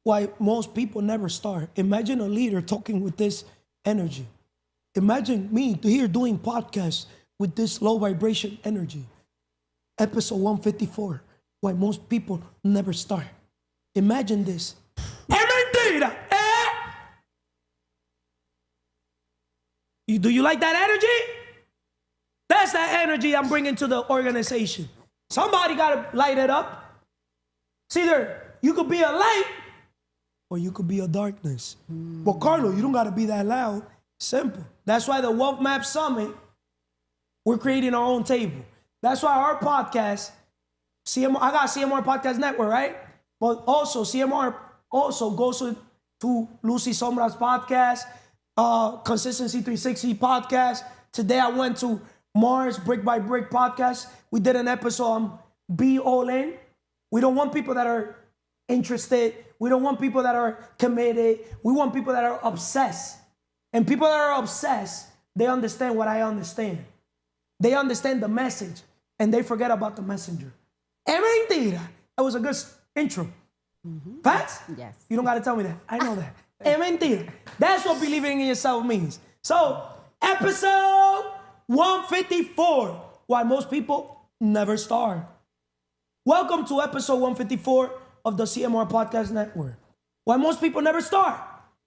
why most people never start. Imagine a leader talking with this energy. Imagine me here doing podcasts with this low vibration energy. Episode 154, why most people never start. Imagine this. ¡Es mentira! Do you like that energy? That's that energy I'm bringing to the organization. Somebody got to light it up. See there, you could be a light or you could be a darkness. But Carlo, you don't got to be that loud. Simple. That's why the Wealth Map Summit, we're creating our own table. That's why our podcast, I got CMR Podcast Network, right? But also CMR also goes to Lucy Sombra's podcast, Consistency 360 podcast. Today I went to Mars Brick by Brick podcast. We did an episode on Be All In. We don't want people that are interested. We don't want people that are committed. We want people that are obsessed. And people that are obsessed, they understand what I understand. They understand the message and they forget about the messenger. Es mentira. That was a good intro. Facts? Yes. You don't got to tell me that. I know that. Es mentira. That's what believing in yourself means. So, episode 154. Why most people never start. Welcome to episode 154 of the CMR Podcast Network. Why most people never start.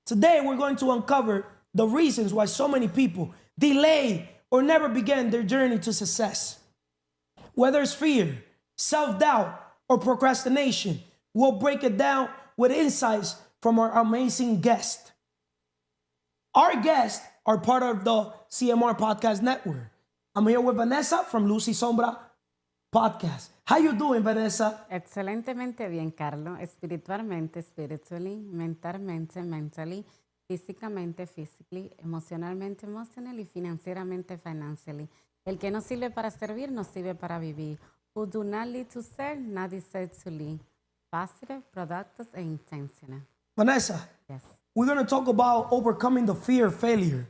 Today, we're going to uncover the reasons why so many people delay or never began their journey to success. Whether it's fear, self-doubt, or procrastination, we'll break it down with insights from our amazing guest. Our guests are part of the CMR Podcast Network. I'm here with Vanessa from Lucy Sombra Podcast. How you doing, Vanessa? Excelentemente bien, Carlos. Espiritualmente, spiritually, mentalmente, mentally, físicamente, physically, emocionalmente, emotionally, financieramente, financially. El que no sirve para servir, no sirve para vivir. Who do not lead to serve, not deserve to lead. Positive, productive, and intentional. Vanessa, Yes. we're going to talk about overcoming the fear of failure.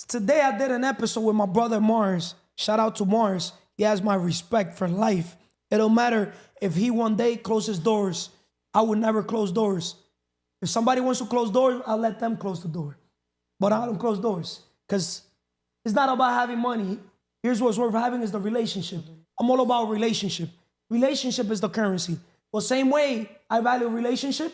Today, I did an episode with my brother Mars. Shout out to Mars. He has my respect for life. It don't matter if he one day closes doors. I would never close doors. If somebody wants to close doors, I'll let them close the door. But I don't close doors because it's not about having money. Here's what's worth having is the relationship. I'm all about relationship. Relationship is the currency. But same way I value relationship,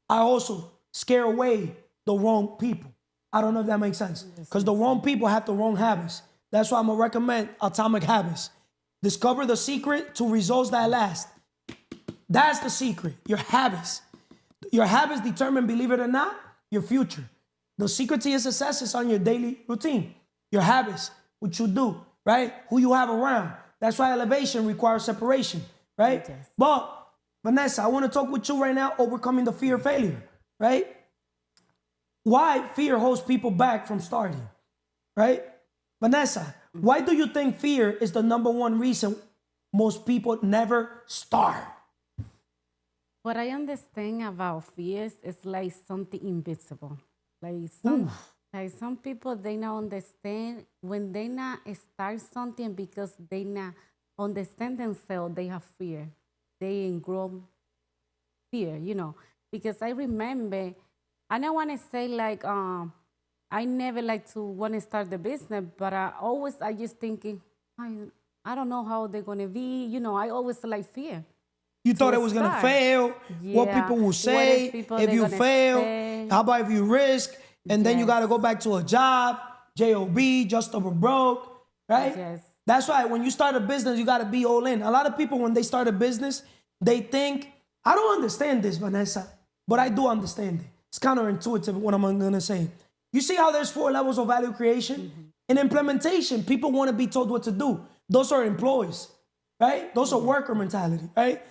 I also scare away the wrong people. I don't know if that makes sense. Because the wrong people have the wrong habits. That's why I'm going to recommend Atomic Habits. Discover the secret to results that last. That's the secret, your habits. Your habits determine, believe it or not, your future. The secret to your success is on your daily routine. Your habits, what you do, right? Who you have around. That's why elevation requires separation, right? Yes. But, Vanessa, I want to talk with you right now, overcoming the fear of failure, right? Why fear holds people back from starting, right? Vanessa, why do you think fear is the number one reason most people never start? What I understand about fears is like something invisible. Like some people, they not understand when they not start something because they not understand themselves, they have fear. They engrow fear, Because I remember, I don't want to say like, I never like to want to start the business, but I just thinking, I don't know how they're going to be. I always like fear. You thought it was going to fail, what people will say, if you fail, how about if you risk, and then you got to go back to a job, J.O.B., just over broke, right? Yes. That's why when you start a business, you got to be all in. A lot of people, when they start a business, they think, I don't understand this, Vanessa, but I do understand it. It's counterintuitive what I'm going to say. You see how there's 4 levels of value creation? In implementation, people want to be told what to do. Those are employees, right? Those are worker mentality, right?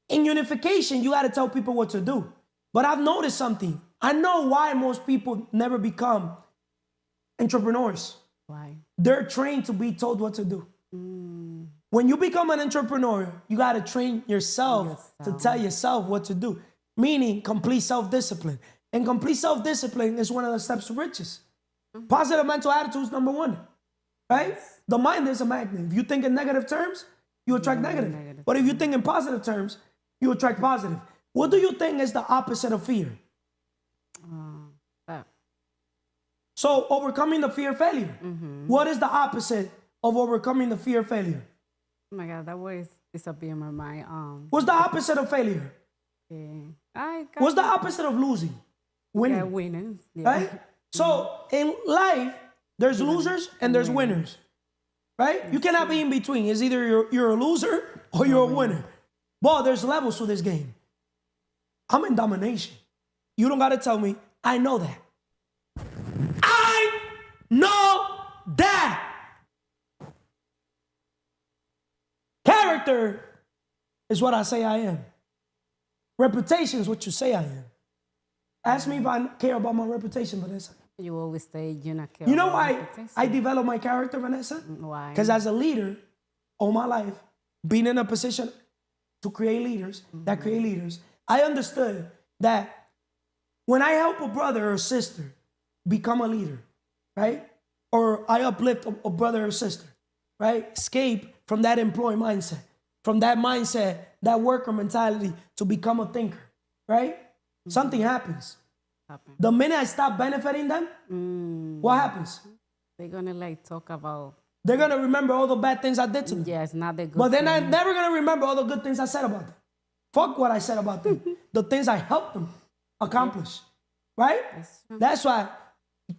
In unification, you got to tell people what to do. But I've noticed something. I know why most people never become entrepreneurs. Why? They're trained to be told what to do. When you become an entrepreneur, you got to train yourself to tell yourself what to do, meaning complete self-discipline. And complete self-discipline is one of the steps to riches. Positive mental attitude is number 1, right? The mind is a magnet. If you think in negative terms, you attract negative. But if you think in positive terms, you attract positive. What do you think is the opposite of fear? That. So overcoming the fear of failure. What is the opposite of overcoming the fear of failure? Oh my God, that word disappeared in my mind. What's the opposite of failure? What's the opposite of losing? Winning. Yeah, winners. Yeah. Right? So in life, there's losers and there's winners. Right? You cannot be in between. It's either you're a loser or you're a winner. But there's levels to this game. I'm in domination. You don't got to tell me. I know that. I know that. Character is what I say I am. Reputation is what you say I am. Ask me if I care about my reputation, Vanessa. You always say you not care. You know about why reputation. I developed my character, Vanessa? Why? Because as a leader, all my life, being in a position to create leaders, that create leaders, I understood that when I help a brother or sister become a leader, right? Or I uplift a brother or sister, right? Escape from that employee mindset, from that mindset, that worker mentality to become a thinker, right? Something happens. The minute I stop benefiting them, what happens? They're gonna like talk about. They're gonna remember all the bad things I did to them. Yes, not the good. But then I'm things. never gonna remember all the good things I said about them. Fuck what I said about them. The things I helped them accomplish. Right? That's why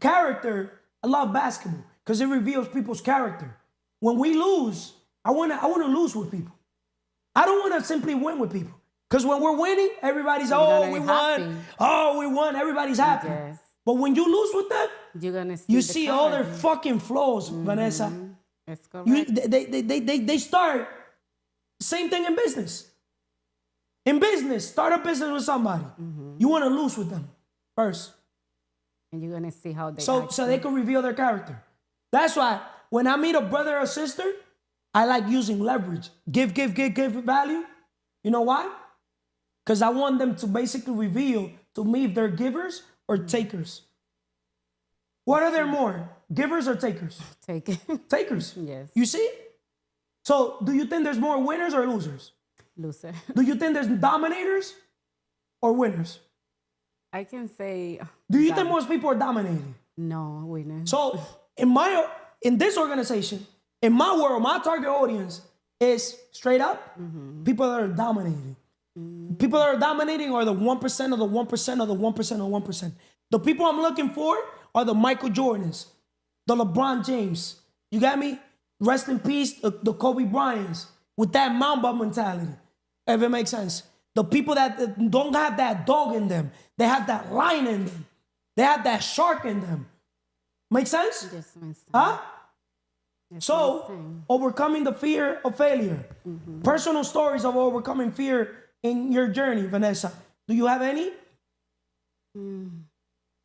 character, I love basketball because it reveals people's character. When we lose, I wanna lose with people. I don't wanna simply win with people. Because when we're winning, everybody's, oh, we won. Oh, we won. Everybody's happy. Yes. But when you lose with them, You're gonna see you the see all their color. fucking flaws, Vanessa. That's correct. They start, same thing in business. In business, start a business with somebody. You want to lose with them first. And you're gonna see how they So act. they can reveal their character. That's why when I meet a brother or sister, I like using leverage. Give value. You know why? Because I want them to basically reveal to me if they're givers or takers. What are there more? Givers or takers? Take it. Takers. Yes. You see? So do you think there's more winners or losers? Loser. Do you think there's dominators or winners? I can say. Do you think most people are dominating? No, winner. So in this organization, in my world, my target audience is straight up people that are dominating. People that are dominating are the 1% of the 1% of the 1% of 1%. The people I'm looking for are the Michael Jordans, the LeBron James. You got me? Rest in peace, the Kobe Bryants with that Mamba mentality, if it makes sense. The people that don't have that dog in them, they have that lion in them. They have that shark in them. Make sense? Yes, makes sense. Huh? Yes, So, makes sense. overcoming the fear of failure. Personal stories of overcoming fear in your journey, Vanessa. Do you have any?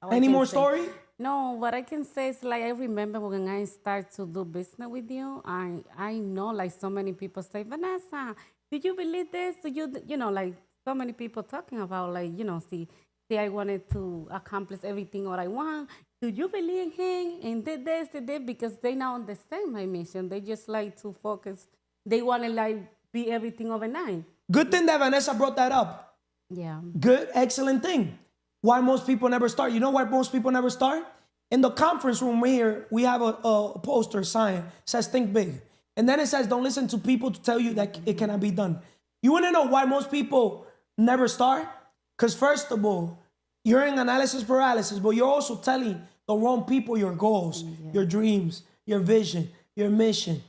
Any more story? No, what I can say is like I remember when I start to do business with you, I know like so many people say, Vanessa, do you believe this? Do you know, like so many people talking about like, see I wanted to accomplish everything what I want. Do you believe in him? And did this, did that? Because they now understand my mission. They just like to focus. They want to like be everything overnight. Good thing that Vanessa brought that up. Yeah. Good, excellent thing. Why most people never start? You know why most people never start? In the conference room here, we have a poster sign says think big. And then it says don't listen to people to tell you that it cannot be done. You want to know why most people never start? Because first of all, you're in analysis paralysis, but you're also telling the wrong people your goals, your dreams, your vision, your mission,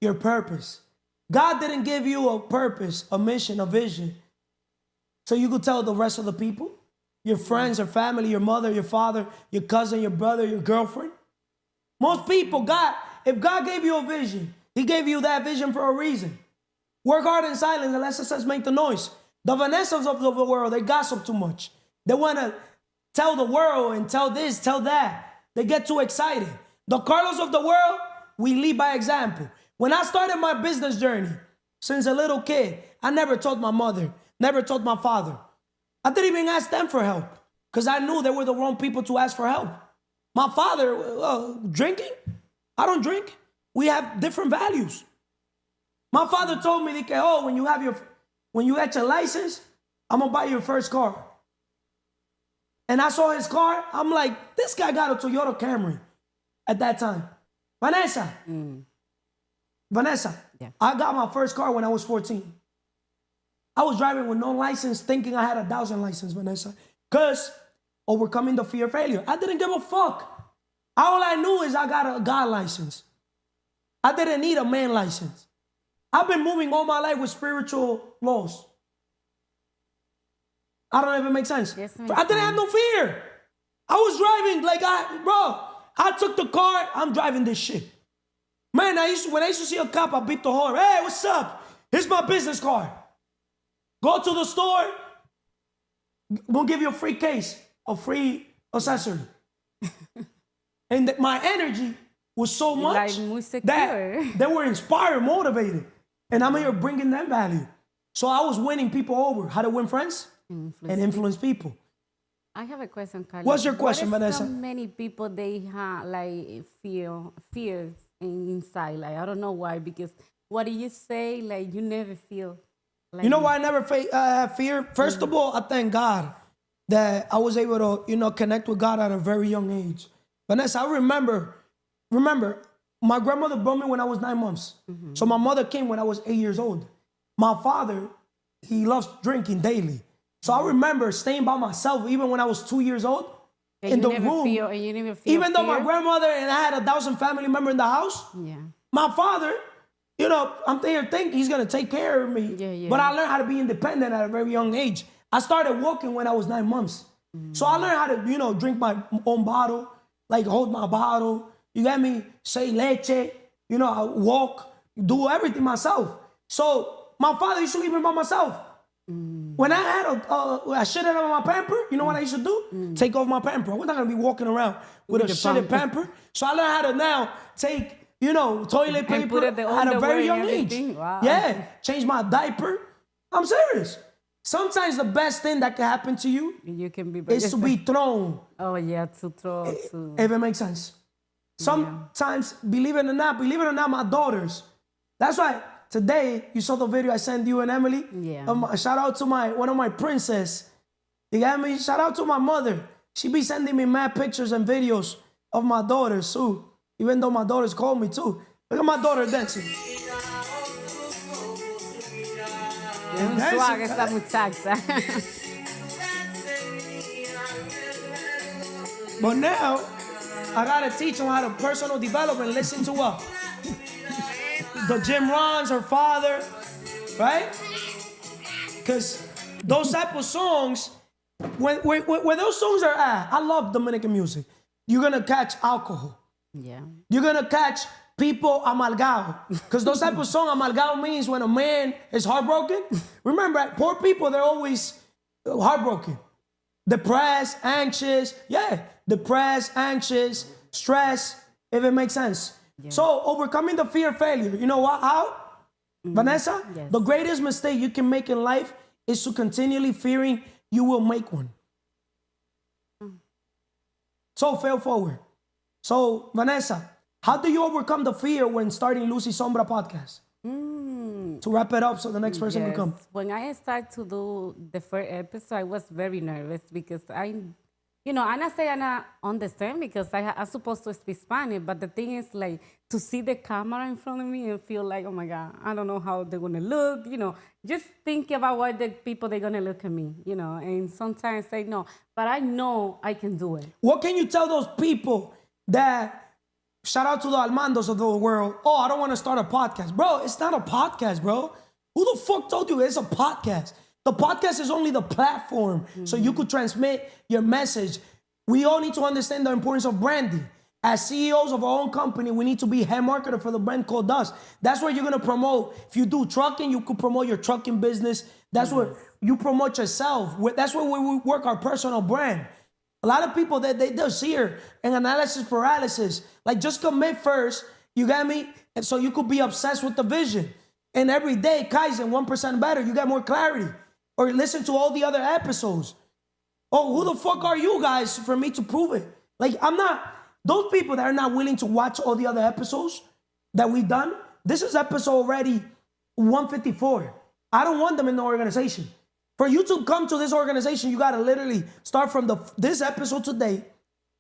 your purpose. God didn't give you a purpose, a mission, a vision, so you could tell the rest of the people, your friends, your family, your mother, your father, your cousin, your brother, your girlfriend. Most people, if God gave you a vision, he gave you that vision for a reason. Work hard in silence and let success make the noise. The Vanessas of the world, they gossip too much. They want to tell the world and tell this, tell that. They get too excited. The Carlos of the world, we lead by example. When I started my business journey, since a little kid, I never told my mother, never told my father. I didn't even ask them for help because I knew they were the wrong people to ask for help. My father, drinking? I don't drink. We have different values. My father told me, when you get your license, I'm gonna buy your first car. And I saw his car. I'm like, this guy got a Toyota Camry at that time. Vanessa. Vanessa. Yeah. I got my first car when I was 14. I was driving with no license, thinking I had 1,000 license, Vanessa. Because overcoming the fear of failure. I didn't give a fuck. All I knew is I got a God license. I didn't need a man license. I've been moving all my life with spiritual laws. I don't know if it makes sense. Yes, I didn't have no fear. I was driving like I took the car, I'm driving this shit. Man, when I used to see a cop, I beat the horn. Hey, what's up? Here's my business card. Go to the store, we'll give you a free case, a free accessory. And my energy was so much that they were inspired, motivated. And I'm here bringing them value. So I was winning people over. How to win friends? And influence people. I have a question, Carlos. What's your question, Vanessa? So many people, they have like fears inside. Like, I don't know why, because what do you say? Like, you never feel. Like, you know why I never have fear? First of all, I thank God that I was able to, connect with God at a very young age. Vanessa, I remember, my grandmother brought me when I was 9 months. So my mother came when I was 8 years old. My father, he loves drinking daily. So I remember staying by myself even when I was 2 years old in the room. Even though my grandmother and I had 1,000 family members in the house, my father, I'm there thinking he's going to take care of me. But I learned how to be independent at a very young age. I started walking when I was 9 months. So I learned how to, drink my own bottle, like hold my bottle. You get me? Say leche. I walk, do everything myself. So my father used to leave me by myself. When I had I shit out of my pamper, you know what I used to do? Take off my pamper. I was not going to be walking around with a shitted pamper. So I learned how to now take, toilet paper at a very young age. Wow. Yeah, change my diaper. I'm serious. Sometimes the best thing that can happen to you can be is to be thrown. Oh, yeah, to throw. If it makes sense. Sometimes, believe it or not, my daughters. That's why today, you saw the video I sent you and Emily. Yeah. Shout out to one of my princess. You got me? Shout out to my mother. She be sending me mad pictures and videos of my daughters too. Even though my daughters call me too. Look at my daughter dancing. Swag esa muchacha. But now, I gotta teach them how to personal development. Listen to what? The Jim Ron's, her father, right? Because those type of songs, where those songs are at, I love Dominican music. You're gonna catch alcohol. Yeah. You're gonna catch people amalgado. Because those type of song, amalgado means when a man is heartbroken. Remember, poor people, they're always heartbroken. Depressed, anxious. Yeah, depressed, anxious, stress, if it makes sense. Yeah. So overcoming the fear of failure. You know what? How? Vanessa? Yes. The greatest mistake you can make in life is to continually fearing you will make one. So fail forward. So Vanessa, how do you overcome the fear when starting Lucy Sombra podcast? To wrap it up so the next person can come. When I started to do the first episode, I was very nervous because I say I not understand because I'm supposed to speak Spanish, but the thing is like to see the camera in front of me and feel like, oh my God, I don't know how they're gonna look, just think about what the people they're gonna look at me, and sometimes say no, but I know I can do it. What can you tell those people that, shout out to the Almandos of the world, oh, I don't want to start a podcast. Bro, it's not a podcast, bro. Who the fuck told you it's a podcast? The podcast is only the platform so you could transmit your message. We all need to understand the importance of branding. As CEOs of our own company, we need to be head marketer for the brand called us. That's where you're going to promote. If you do trucking, you could promote your trucking business. That's where you promote yourself. That's where we work our personal brand. A lot of people, they just here and analysis paralysis. Like, just commit first, you got me? And so you could be obsessed with the vision. And every day, Kaizen, 1% better, you get more clarity. Or listen to all the other episodes. Oh, who the fuck are you guys for me to prove it? Like, I'm not, those people that are not willing to watch all the other episodes that we've done, this is episode already 154. I don't want them in the organization. For you to come to this organization, you gotta literally start from this episode today.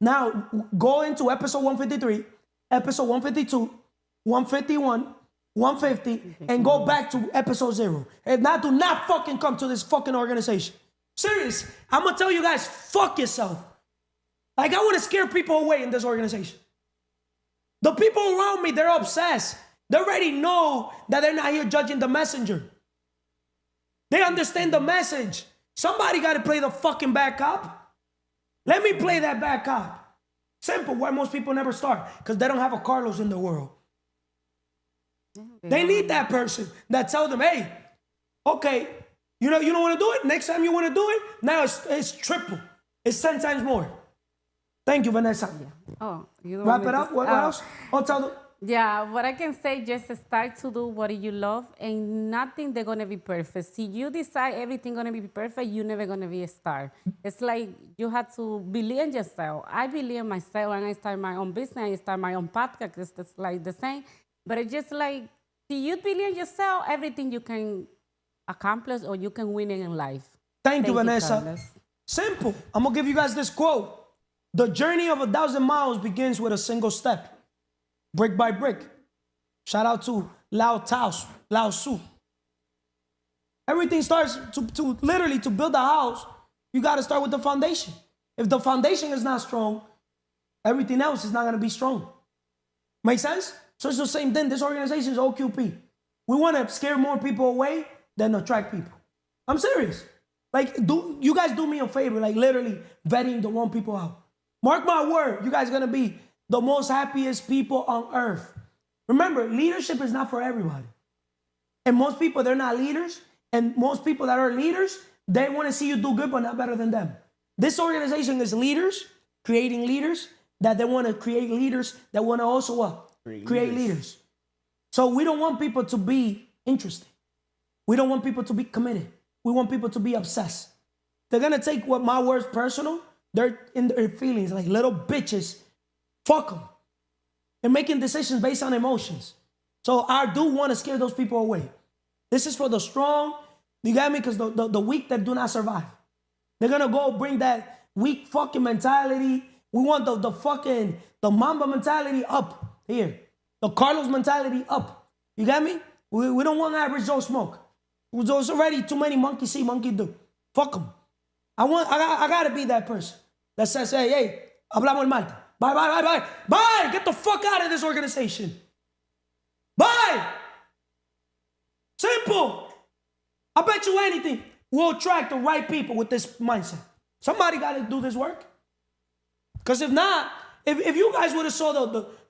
Now go into episode 153, episode 152, 151, 150, and go back to episode 0. And now do not fucking come to this fucking organization. Serious. I'm gonna tell you guys, fuck yourself. Like, I wanna scare people away in this organization. The people around me, they're obsessed. They already know that they're not here judging the messenger. They understand the message. Somebody got to play the fucking bad cop. Let me play that bad cop. Simple. Why most people never start? Because they don't have a Carlos in the world. They need that person that tell them, hey, okay, you don't want to do it? Next time you want to do it, now it's triple. It's 10 times more. Thank you, Vanessa. Yeah. Oh, you don't Wrap want it me up. to- What else? Oh, tell them. Yeah, what I can say, just start to do what you love, and nothing they're gonna be perfect. See, you decide everything gonna be perfect, you're never gonna be a star. It's like you have to believe in yourself. I believe in myself, and I start my own business, I start my own podcast. It's like the same, but it's just like, see, you believe in yourself, everything you can accomplish or you can win in life. Thank you, Vanessa. Carlos. Simple. I'm going to give you guys this quote. The journey of 1,000 miles begins with a single step. Brick by brick. Shout out to Lao Tzu. Everything starts to literally to build a house. You got to start with the foundation. If the foundation is not strong, everything else is not going to be strong. Make sense? So it's the same thing. This organization is OQP. We want to scare more people away than attract people. I'm serious. Like, you guys do me a favor, like literally vetting the wrong people out. Mark my word, you guys are going to be the most happiest people on earth. Remember, leadership is not for everybody. And most people, they're not leaders. And most people that are leaders, they want to see you do good, but not better than them. This organization is leaders, creating leaders, that they want to create leaders that want to also what? Create leaders. So we don't want people to be interested. We don't want people to be committed. We want people to be obsessed. They're going to take what my words personal. They're in their feelings like little bitches. Fuck them. They're making decisions based on emotions. So I do want to scare those people away. This is for the strong. You got me? Because the weak that do not survive. They're going to go bring that weak fucking mentality. We want the Mamba mentality up here. The Carlos mentality up. You got me? We don't want average Joe Smoke. There's already too many monkey see, monkey do. Fuck them. I got to be that person that says, hey, hablamos el martes. Bye. Get the fuck out of this organization. Bye. Simple. I bet you anything, we'll attract the right people with this mindset. Somebody got to do this work. Because if not, if you guys would have saw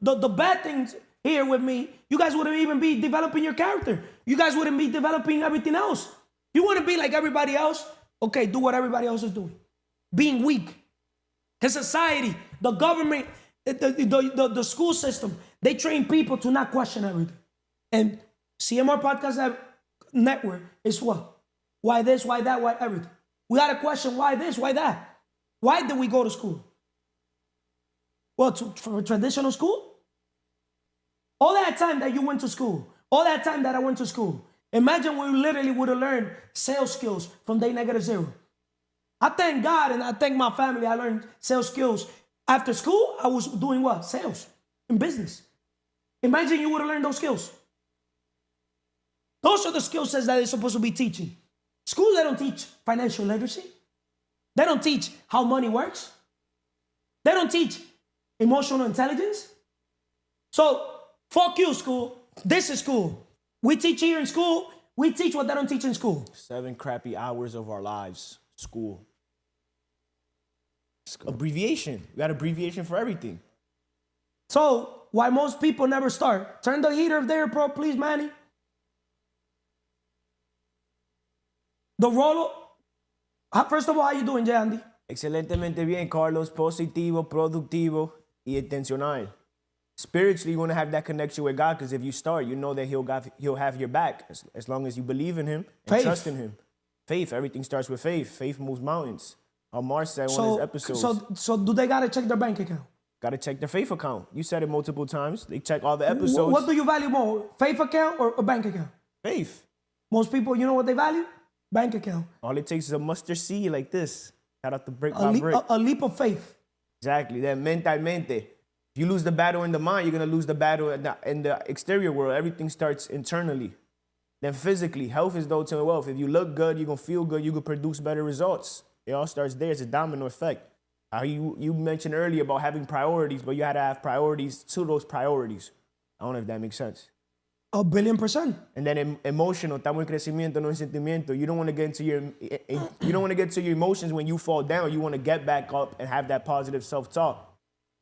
the bad things here with me, you guys wouldn't even be developing your character. You guys wouldn't be developing everything else. You want to be like everybody else? Okay, do what everybody else is doing. Being weak. Because society, the government, the school system, they train people to not question everything. And CMR Podcast Network is what? Why this, why that, why everything? We got to question why this, why that. Why did we go to school? Well, for traditional school? All that time that you went to school, all that time that I went to school, imagine we literally would have learned sales skills from day -0. I thank God and I thank my family I learned sales skills. After school, I was doing what? Sales in business. Imagine you would have learned those skills. Those are the skill sets that they're supposed to be teaching. Schools, they don't teach financial literacy. They don't teach how money works. They don't teach emotional intelligence. So, fuck you, school. This is school. We teach here in school. We teach what they don't teach in school. 7 crappy hours of our lives, school. Abbreviation. We got abbreviation for everything. So, why most people never start? Turn the heater there, bro, please, Manny. The role. First of all, how you doing, J. Andy? Excelentemente bien, Carlos. Positivo, productivo, y intencional. Spiritually, you want to have that connection with God, because if you start, you know that he'll have your back as long as you believe in him and trust in him. Faith. Everything starts with faith. Faith moves mountains. Omar said one of his episodes. So do they got to check their bank account? Got to check their faith account. You said it multiple times. They check all the episodes. What do you value more, faith account or a bank account? Faith. Most people, you know what they value? bank account. All it takes is a mustard seed like this. Shout out to brick A by leap, brick. a leap of faith. Exactly, that mentalmente. If you lose the battle in the mind, you're gonna lose the battle in the exterior world. Everything starts internally. Then physically, health is the ultimate wealth. If you look good, you're gonna feel good, you can produce better results. It all starts there. It's a domino effect. How you mentioned earlier about having priorities, but you had to have priorities to those priorities. I don't know if that makes sense. 1,000,000,000%. And then emotional, estamos en crecimiento, no en sentimiento. You don't want to get into you don't want to get to your emotions when you fall down. You want to get back up and have that positive self-talk.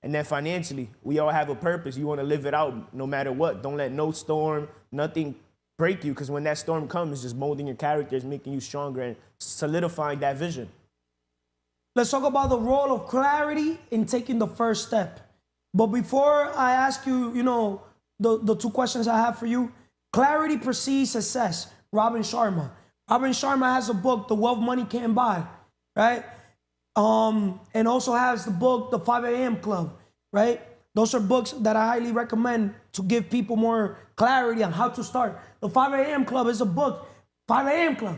And then financially, we all have a purpose. You want to live it out no matter what. Don't let no storm, nothing break you, because when that storm comes, it's just molding your characters, making you stronger and solidifying that vision. Let's talk about the role of clarity in taking the first step. But before I ask you, the two questions I have for you, clarity precedes success. Robin Sharma. Robin Sharma has a book, The Wealth Money Can't Buy, right? And also has the book, The 5 a.m. Club, right? Those are books that I highly recommend to give people more clarity on how to start. The 5 a.m. Club is a book, 5 a.m. Club.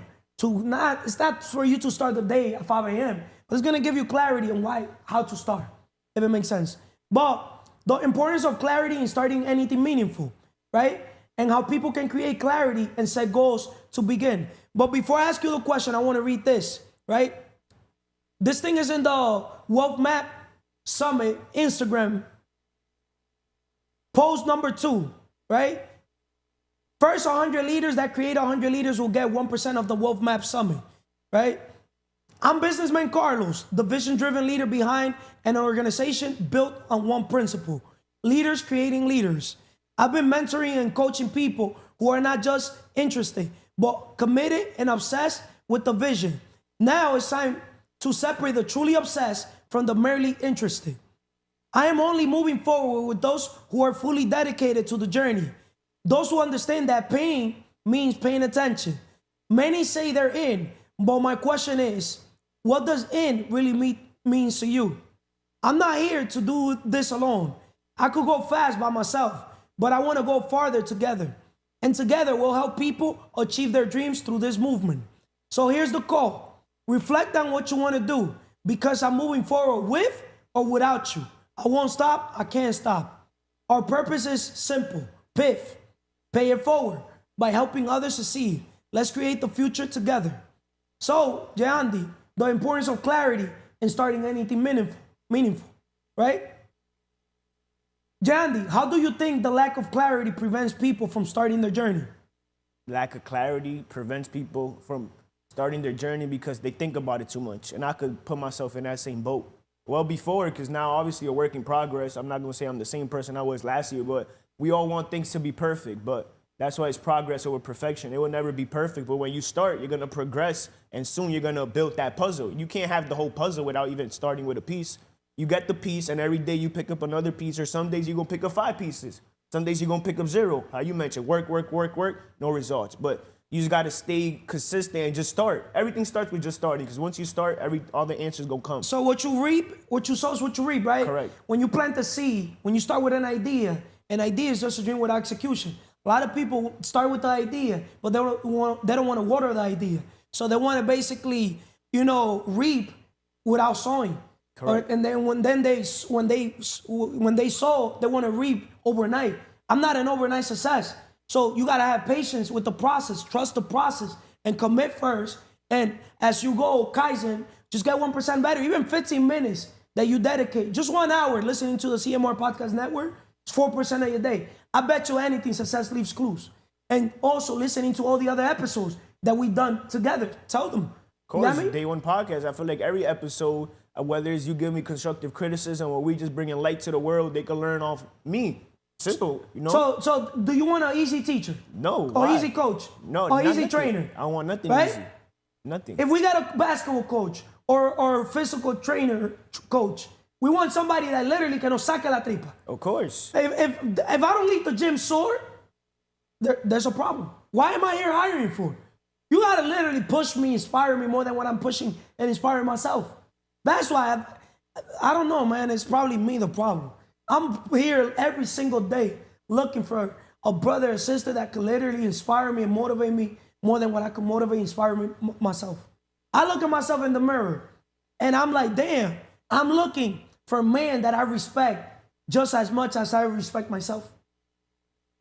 It's not for you to start the day at 5 a.m., but it's gonna give you clarity on how to start, if it makes sense. But the importance of clarity in starting anything meaningful, right? And how people can create clarity and set goals to begin. But before I ask you the question, I wanna read this, right? This thing is in the Wealth Map Summit Instagram. Post number 2, right? First 100 leaders that create 100 leaders will get 1% of the Wealth Map Summit, right? I'm businessman Carlos, the vision-driven leader behind an organization built on one principle: leaders creating leaders. I've been mentoring and coaching people who are not just interested, but committed and obsessed with the vision. Now it's time to separate the truly obsessed from the merely interested. I am only moving forward with those who are fully dedicated to the journey. Those who understand that pain means paying attention. Many say they're in, but my question is, what does in really mean to you? I'm not here to do this alone. I could go fast by myself, but I want to go farther together. And together we'll help people achieve their dreams through this movement. So here's the call. Reflect on what you want to do, because I'm moving forward with or without you. I won't stop. I can't stop. Our purpose is simple. PIF. Pay it forward by helping others succeed. Let's create the future together. So, Jayandi, the importance of clarity in starting anything meaningful, right? Jayandi, how do you think the lack of clarity prevents people from starting their journey? Lack of clarity prevents people from starting their journey because they think about it too much. And I could put myself in that same boat. Well, before, because now obviously a work in progress. I'm not going to say I'm the same person I was last year, but we all want things to be perfect. But that's why it's progress over perfection. It will never be perfect, but when you start, you're going to progress, and soon you're going to build that puzzle. You can't have the whole puzzle without even starting with a piece. You get the piece, and every day you pick up another piece, or some days you're going to pick up 5 pieces. Some days you're going to pick up 0. How you mentioned, work, no results. But you just got to stay consistent and just start. Everything starts with just starting, because once you start, all the answers going to come. So what you reap, what you sow is what you reap, right? Correct. When you plant a seed, when you start with an idea is just a dream without execution. A lot of people start with the idea, but they don't want to water the idea. So they want to basically, reap without sowing. Correct. And then when they sow, they want to reap overnight. I'm not an overnight success. So you got to have patience with the process, trust the process, and commit first. And as you go, Kaizen, just get 1% better. Even 15 minutes that you dedicate, just 1 hour listening to the CMR Podcast Network, it's 4% of your day. I bet you anything, success leaves clues. And also listening to all the other episodes that we've done together. Tell them. Of course, Day One Podcast. I feel like every episode, whether it's you give me constructive criticism or we just bringing light to the world, they can learn off me. Simple, So do you want an easy teacher? No. Or easy coach? No. Or easy nothing. trainer? I don't want nothing right? easy. Nothing. If we got a basketball coach or physical trainer coach, we want somebody that literally can saque la tripa. Of course. If I don't leave the gym sore, there's a problem. Why am I here hiring for? You gotta literally push me, inspire me more than what I'm pushing and inspiring myself. That's why I don't know, man. It's probably me the problem. I'm here every single day looking for a brother or sister that can literally inspire me and motivate me more than what I can motivate, inspire myself. I look at myself in the mirror and I'm like, damn, I'm looking for a man that I respect just as much as I respect myself.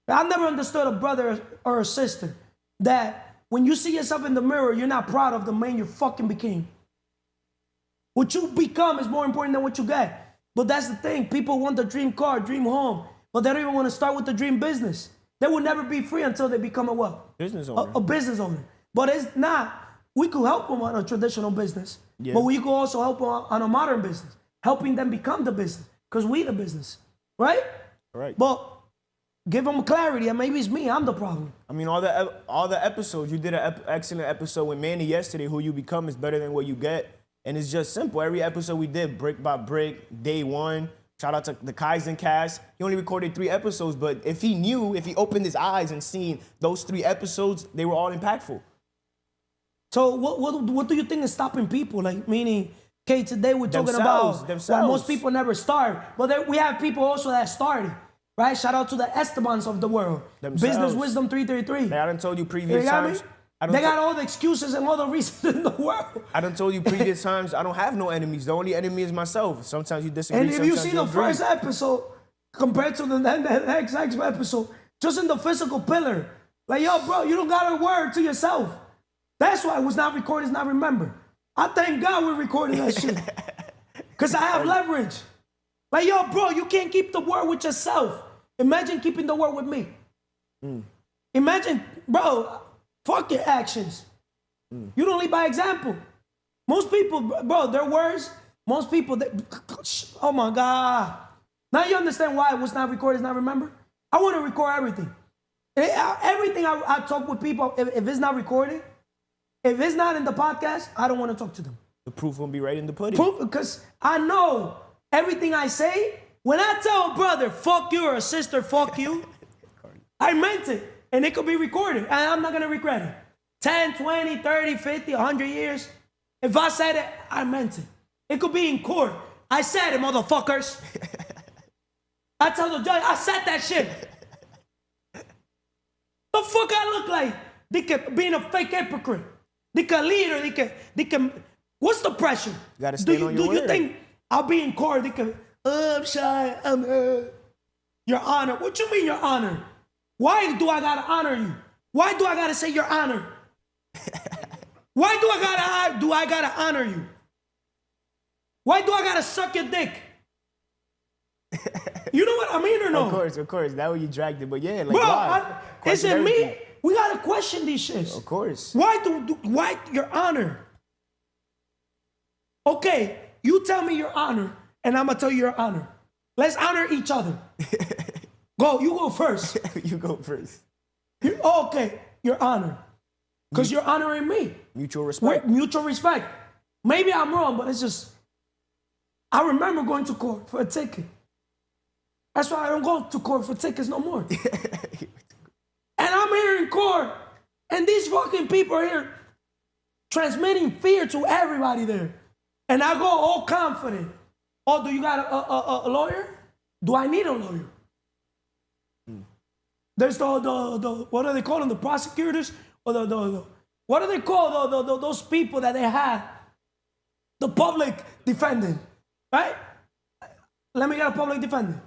I've never understood a brother or a sister that when you see yourself in the mirror, you're not proud of the man you fucking became. What you become is more important than what you get. But that's the thing. People want the dream car, dream home, but they don't even want to start with the dream business. They will never be free until they become a what? Business owner. A business owner. But it's not. We could help them on a traditional business, Yeah. but we could also help them on a modern business, helping them become the business, because we the business, right? Right. But give them clarity, and maybe it's me, I'm the problem. I mean, all the episodes, you did an excellent episode with Manny yesterday. Who you become is better than what you get. And it's just simple. Every episode we did, brick by brick, day one. Shout out to the Kaizen cast. He only recorded 3 episodes, but if he opened his eyes and seen those 3 episodes, they were all impactful. So what do you think is stopping people? Like, meaning, okay, today we're talking about why most people never start. But we have people also that started, right? Shout out to the Estebans of the world. Business Wisdom 333. I done told you previous times. They got all the excuses and all the reasons in the world. I done told you previous times, I don't have no enemies. The only enemy is myself. Sometimes you disagree, and if you see the first episode compared to the next episode, just in the physical pillar, like, yo, bro, you don't got a word to yourself. That's why it was not recorded, it's not remembered. I thank God we're recording that shit. Because I have leverage. Like, yo, bro, you can't keep the word with yourself. Imagine keeping the word with me. Imagine, bro, fuck your actions. You don't lead by example. Most people, bro, their words, most people, oh my God. Now you understand why it was not recorded, it's not remembered? I want to record everything. Everything I talk with people, if it's not recorded, if it's not in the podcast, I don't want to talk to them. The proof will be right in the pudding. Proof, because I know everything I say, when I tell a brother, fuck you, or a sister, fuck you, I meant it. And it could be recorded, and I'm not going to regret it. 10, 20, 30, 50, 100 years. If I said it, I meant it. It could be in court. I said it, motherfuckers. I tell the judge, I said that shit. The fuck I look like? Being a fake hypocrite. Leader, what's the pressure? You gotta stay on your word. Do you think I'll be in court? I'm shy, Your Honor. What you mean, Your Honor? Why do I gotta honor you? Why do I gotta say Your Honor? Why do I gotta honor you? Why do I gotta suck your dick? You know what I mean or no? Of course. That way you dragged it, but yeah, like, bro, why? Is it me? We gotta question these shits. Of course. Why Your Honor? Okay, you tell me Your Honor, and I'm gonna tell you Your Honor. Let's honor each other. You go first. You go first. Okay, Your Honor. Because you're honoring me. Mutual respect. Mutual respect. Maybe I'm wrong, but it's just, I remember going to court for a ticket. That's why I don't go to court for tickets no more. And I'm here in court, and these fucking people are here transmitting fear to everybody there. And I go all confident. Oh, do you got a lawyer? Do I need a lawyer? There's the what are they calling, the prosecutors? Or what are they called? Those people that they have? The public defendant, right? Let me get a public defendant.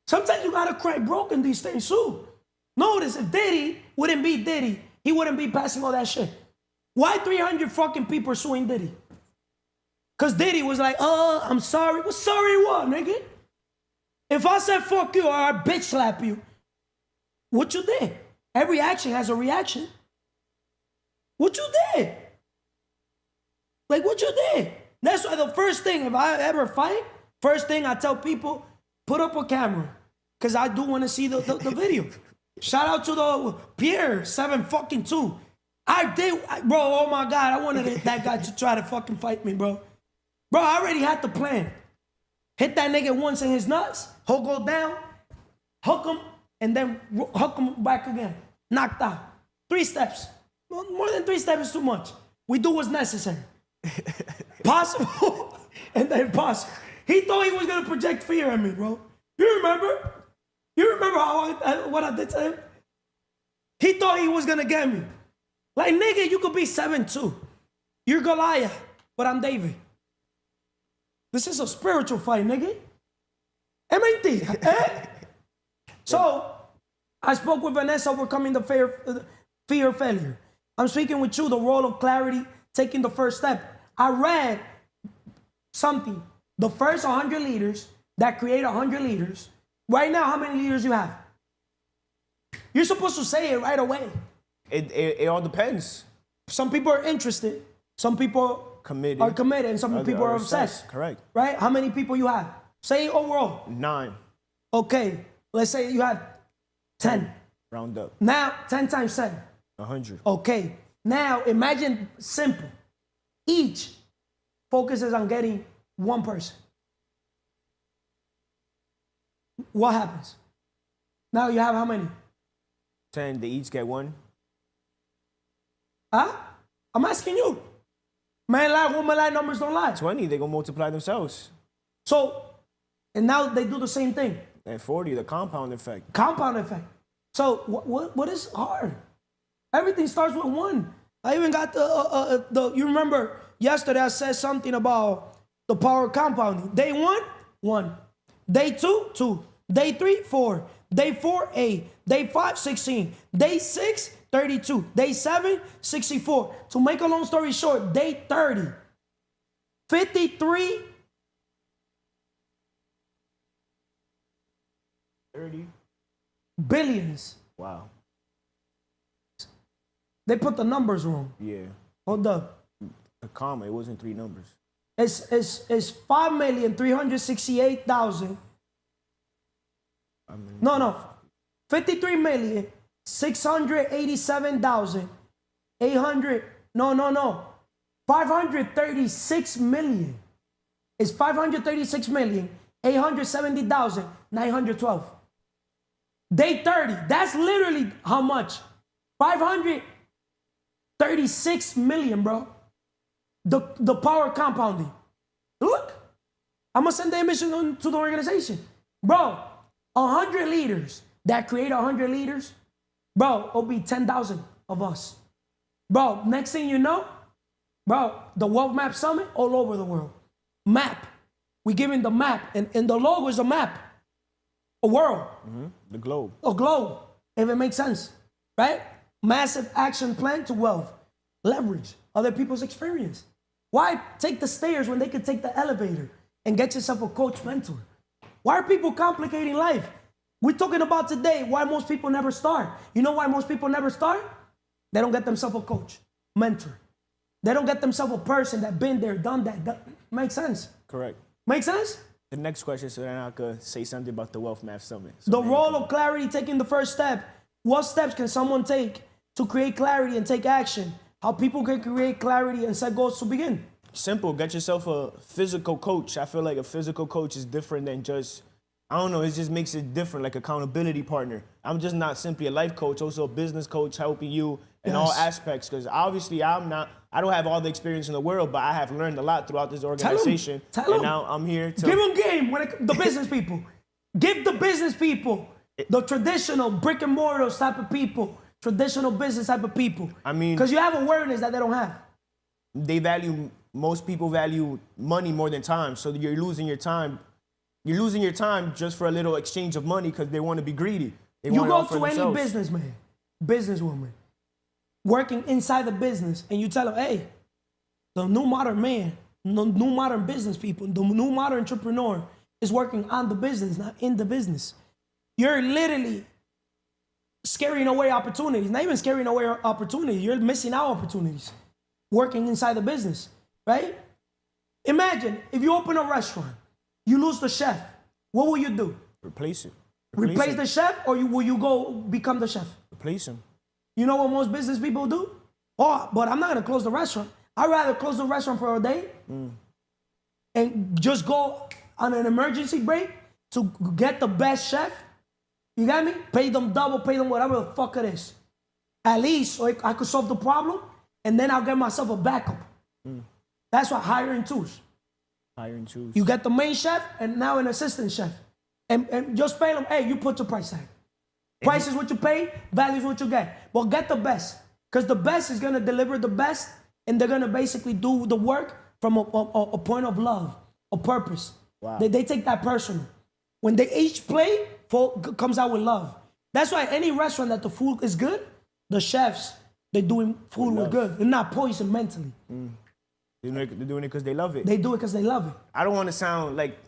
Sometimes you gotta crack broke in these things too. Notice, if Diddy wouldn't be Diddy, he wouldn't be passing all that shit. Why 300 fucking people are suing Diddy? Because Diddy was like, I'm sorry. Well, sorry what, nigga? If I said fuck you or I bitch slap you, what you did? Every action has a reaction. What you did? Like, what you did? That's why the first thing, if I ever fight, first thing I tell people, put up a camera. Because I do want to see the video. Shout out to the Pierre 7-2. I did, bro, oh my God, I wanted that guy to try to fucking fight me, bro. Bro, I already had the plan. Hit that nigga once in his nuts, he'll go down, hook him, and then hook him back again. Knocked out. 3 steps. More than 3 steps is too much. We do what's necessary. Possible, and then impossible. He thought he was going to project fear at me, bro. You remember? You remember what I did to him? He thought he was going to get me. Like, nigga, you could be 7'2". You're Goliath, but I'm David. This is a spiritual fight, nigga. Es mentira, eh? So, I spoke with Vanessa, overcoming the fear of failure. I'm speaking with you, the role of clarity, taking the first step. I read something. The first 100 leaders that create 100 leaders. Right now, how many leaders you have? You're supposed to say it right away. It all depends. Some people are interested. Some people Committed. are committed, and some people are obsessed. Correct. Right? How many people you have? Say overall. 9. Okay, let's say you have 10. Round up. Now, 10 times 10. 100. Okay, now imagine simple. Each focuses on getting one person. What happens? Now you have how many? 10, they each get 1. Huh? I'm asking you. Man lie, woman lie, numbers don't lie. 20, they gonna multiply themselves. So, and now they do the same thing. And 40, the compound effect. Compound effect. So what is hard? Everything starts with one. I even got the you remember yesterday I said something about the power of compounding. Day 1, 1. Day 2, 2. Day 3, 4. Day 4, 8. Day 5, 16. Day 6, 32. Day 7, 64. To make a long story short, day 30, 53 30. billions. Wow. They put the numbers wrong. Yeah. Hold up. The comma, it wasn't 3 numbers. It's 5,368,000. No. 53,687,800. No. 536 million. It's 536,870,912. Day 30. That's literally how much? 536 million, bro. The power of compounding. Look, I'm gonna send the image to the organization. Bro, 100 leaders that create 100 leaders, bro, it'll be 10,000 of us. Bro, next thing you know, bro, the Wealth Map Summit all over the world. Map. We giving the map, and the logo is a map. A world. Mm-hmm. The globe. A globe, if it makes sense, right? Massive action plan to wealth. Leverage other people's experience. Why take the stairs when they could take the elevator and get yourself a coach mentor? Why are people complicating life? We're talking about today why most people never start. You know why most people never start? They don't get themselves a coach, mentor. They don't get themselves a person that been there, done that. Makes sense? Correct. Makes sense? The next question, so then I could say something about the Wealth Map Summit. The role of clarity, taking the first step. What steps can someone take to create clarity and take action? How people can create clarity and set goals to begin? Simple. Get yourself a physical coach. I feel like a physical coach is different than just, I don't know, it just makes it different, like accountability partner. I'm just not simply a life coach, also a business coach helping you in all aspects. Because obviously I don't have all the experience in the world, but I have learned a lot throughout this organization. Tell 'em. And now I'm here to give them game the business people. Give the business people, the traditional brick and mortar type of people, traditional business type of people. I mean, because you have awareness that they don't have. Most people value money more than time. So you're losing your time. You're losing your time just for a little exchange of money because they want to be greedy. They You want go it all for to any themselves. businessman, businesswoman, working inside the business, and you tell them, hey, the new modern man, the new modern business people, the new modern entrepreneur is working on the business, not in the business. You're literally scaring away opportunities. Not even scaring away opportunities. You're missing out opportunities working inside the business, right? Imagine if you open a restaurant, you lose the chef. What will you do? Replace it. Replace it. the chef, or will you go become the chef? Replace him. You know what most business people do? Oh, but I'm not gonna close the restaurant. I'd rather close the restaurant for a day and just go on an emergency break to get the best chef. You got me? Pay them double, pay them whatever the fuck it is. At least so I could solve the problem, and then I'll get myself a backup. That's what hiring tools. Hire and choose. You get the main chef and now an assistant chef. And just pay them, hey, you put your price tag. Price is what you pay, value is what you get. But get the best. Because the best is gonna deliver the best, and they're gonna basically do the work from a point of love, a purpose. Wow. They take that personal. When they each play, comes out with love. That's why any restaurant that the food is good, the chefs, they're doing food with good. They're not poisoned mentally. They're doing it because they love it. They do it because they love it. I don't want to sound like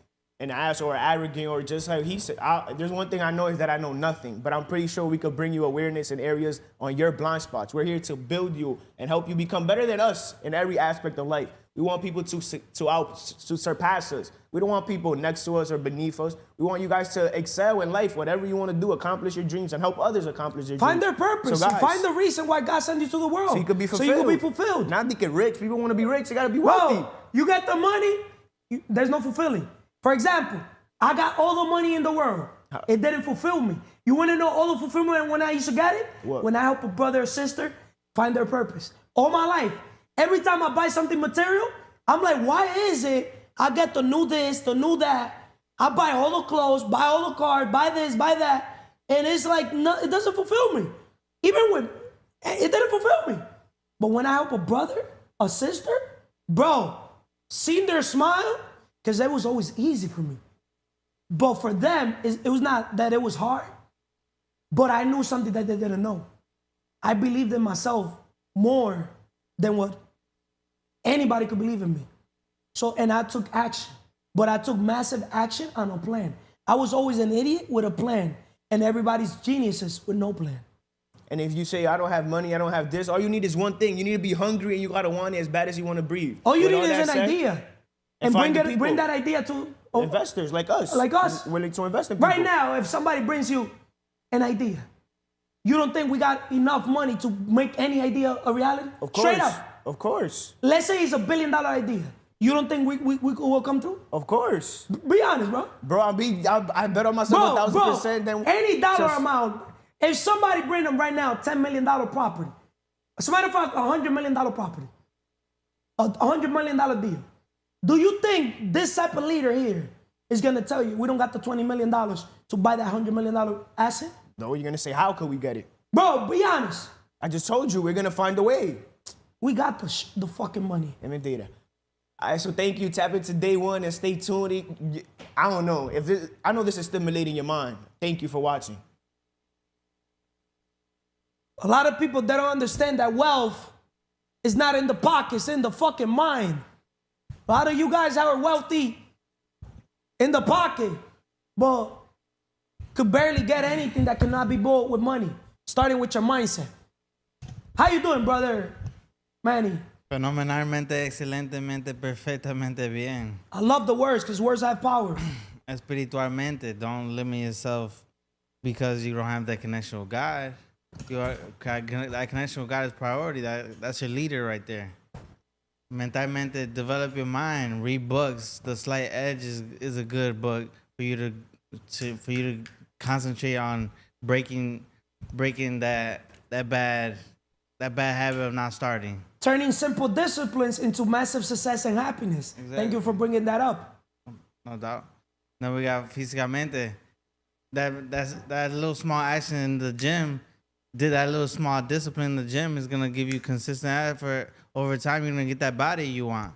an ass or arrogant or just like he said. There's one thing I know is that I know nothing, but I'm pretty sure we could bring you awareness in areas on your blind spots. We're here to build you and help you become better than us in every aspect of life. We want people to surpass us. We don't want people next to us or beneath us. We want you guys to excel in life, whatever you want to do, accomplish your dreams and help others accomplish their Find dreams. their purpose. So guys, Find the reason why God sent you to the world. so you could be fulfilled. So you could be fulfilled. Not to get rich. People want to be rich. They got to be wealthy. Bro, you get the money, there's no fulfilling. For example, I got all the money in the world. It didn't fulfill me. You want to know all the fulfillment when I used to get it? What? When I help a brother or sister find their purpose. All my life, every time I buy something material, I'm like, why is it I get the new this, the new that? I buy all the clothes, buy all the cars, buy this, buy that. And it's like, no, it doesn't fulfill me. Even when, it didn't fulfill me. But when I help a brother, a sister, bro, seeing their smile, because that was always easy for me. But for them, it was not that it was hard, but I knew something that they didn't know. I believed in myself more than what anybody could believe in me. So, and I took action, but I took massive action on a plan. I was always an idiot with a plan, and everybody's geniuses with no plan. And if you say, I don't have money, I don't have this, all you need is one thing. You need to be hungry and you got to want it as bad as you want to breathe. All you With need all is that an said, idea. and And bring that idea to investors like us. Like us. Willing to invest in people. Right now, if somebody brings you an idea, you don't think we got enough money to make any idea a reality? Of course. Straight up. Of course. Let's say it's $1 billion idea. You don't think we will come through? Of course. Be honest, bro. Bro, I bet on myself 1,000%. Then Any dollar just- amount, if somebody bring them right now $10 million property, as a matter of fact, $100 million property, $100 million deal, do you think this type of leader here is going to tell you we don't got the $20 million to buy that $100 million asset? No, you're going to say, how could we get it? Bro, be honest. I just told you, we're going to find a way. We got the fucking money. É mentira. All right, so thank you. Tap into day one and stay tuned. I don't know. I know this is stimulating your mind. Thank you for watching. A lot of people, they don't understand that wealth is not in the pocket, it's in the fucking mind. A lot of you guys are wealthy in the pocket, but could barely get anything that cannot be bought with money, starting with your mindset. How you doing, brother Manny? Fenomenalmente, excelentemente, perfectamente bien. I love the words because words have power. Espiritualmente, don't limit yourself because you don't have that connection with God. That connection with God is priority. That's your leader right there. Mentalmente, develop your mind. Read books. The Slight Edge is a good book for you to concentrate on breaking that bad habit of not starting. Turning simple disciplines into massive success and happiness. Exactly. Thank you for bringing that up. No doubt. Then we got físicamente. That little small action in the gym, that little small discipline in the gym is gonna give you consistent effort. Over time, you're gonna get that body you want.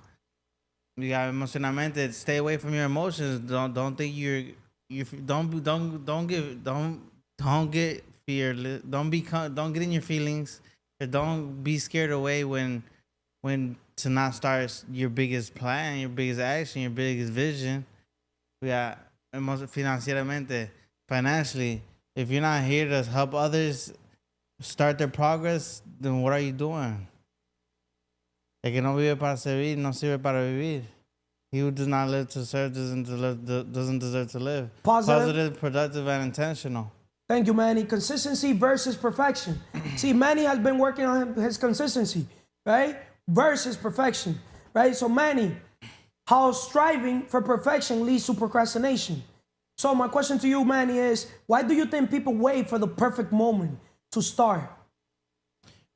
You got emocionalmente. Stay away from your emotions. Don't think don't get fearless. Don't get in your feelings. Or don't be scared away when to not start your biggest plan, your biggest action, your biggest vision. We got financieramente, financially. If you're not here to help others start their progress, then what are you doing? El que no vive para servir, no sirve para vivir. He who does not live to serve doesn't deserve to live. Positive, productive, and intentional. Thank you, Manny. Consistency versus perfection. See, Manny has been working on his consistency, right? Versus perfection, right? So, Manny, how striving for perfection leads to procrastination. So, my question to you, Manny, is why do you think people wait for the perfect moment to start?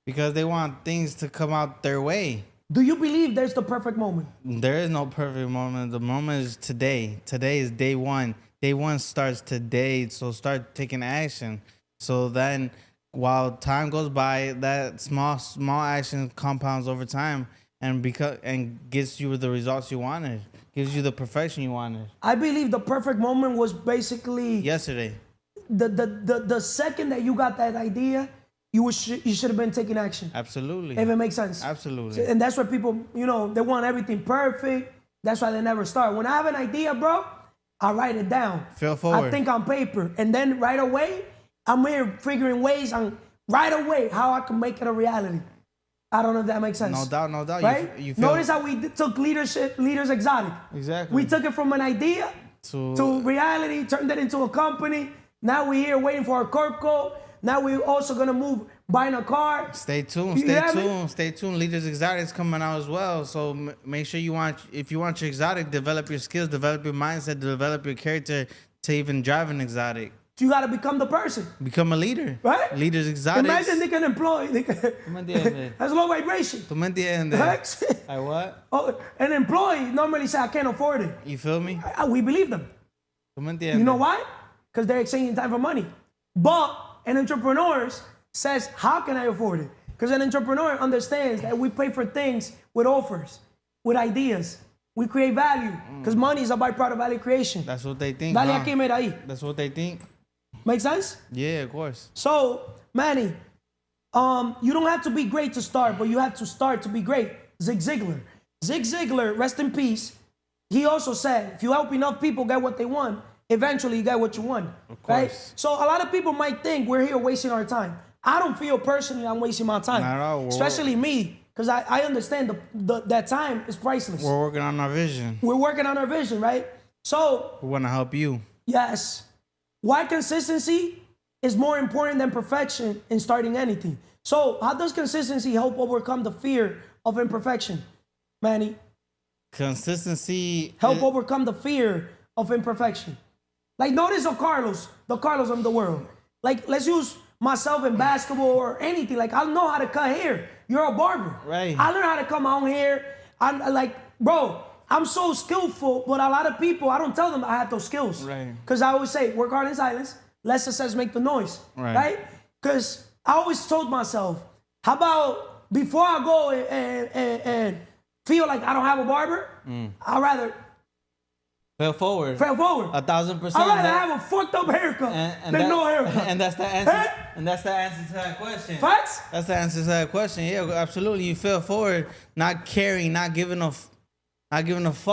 Because they want things to come out their way. Do you believe there's the perfect moment? There is no perfect moment. The moment is today. Today is day one. Day one starts today, so start taking action. So then, while time goes by, that small action compounds over time and gets you the results you wanted, gives you the perfection you wanted. I believe the perfect moment was basically Yesterday. the second that you got that idea, you should have been taking action. Absolutely. If it makes sense. Absolutely. And that's where people, they want everything perfect. That's why they never start. When I have an idea, bro, I write it down. Fail forward. I think on paper. And then right away, I'm here figuring ways on right away how I can make it a reality. I don't know if that makes sense. No doubt, no doubt. Right? You feel Notice how we took Leaders Exotic. Exactly. We took it from an idea to reality, turned it into a company. Now we're here waiting for our corp code. Now we're also going to move, buying a car. Stay tuned, stay tuned. Leaders Exotic's coming out as well. So make sure if you want your exotic, develop your skills, develop your mindset, develop your character to even drive an exotic. You got to become the person. Become a leader. Right? Leaders Exotic. Imagine they can employ. That's low vibration. ¿Tú me entiendes? Right? Like what? Oh, an employee normally say, I can't afford it. You feel me? We believe them. ¿Tú me entiendes? You know why? Because they're exchanging time for money. But an entrepreneur says, how can I afford it? Because an entrepreneur understands that we pay for things with offers, with ideas. We create value. Because money is a byproduct of value creation. That's what they think. Dale aquí, mira ahí. That's what they think. Make sense? Yeah, of course. So, Manny, you don't have to be great to start, but you have to start to be great. Zig Ziglar, rest in peace. He also said, if you help enough people get what they want, eventually you get what you want. Of course. Right? So a lot of people might think we're here wasting our time. I don't feel personally I'm wasting my time. Not at all. Especially me, because I understand that time is priceless. We're working on our vision. We're working on our vision, right? So, We want to help you. yes. Why consistency is more important than perfection in starting anything. So how does consistency help overcome the fear of imperfection, Manny? Consistency. Help overcome the fear of imperfection. Like notice the Carlos of the world. Like let's use myself in basketball or anything. Like I know how to cut hair. You're a barber. Right. I learned how to cut my own hair. I'm like, bro, I'm so skillful, but a lot of people, I don't tell them I have those skills. Right. Because I always say, work hard in silence, less success make the noise. Right? Because I always told myself, how about before I go and feel like I don't have a barber, I'd rather Fail forward. 1,000%. I'd rather have a fucked up haircut than no haircut. And that's the answer. And that's the answer to that question. Facts? That's the answer to that question. Yeah, absolutely. You fail forward, not caring, not giving a fuck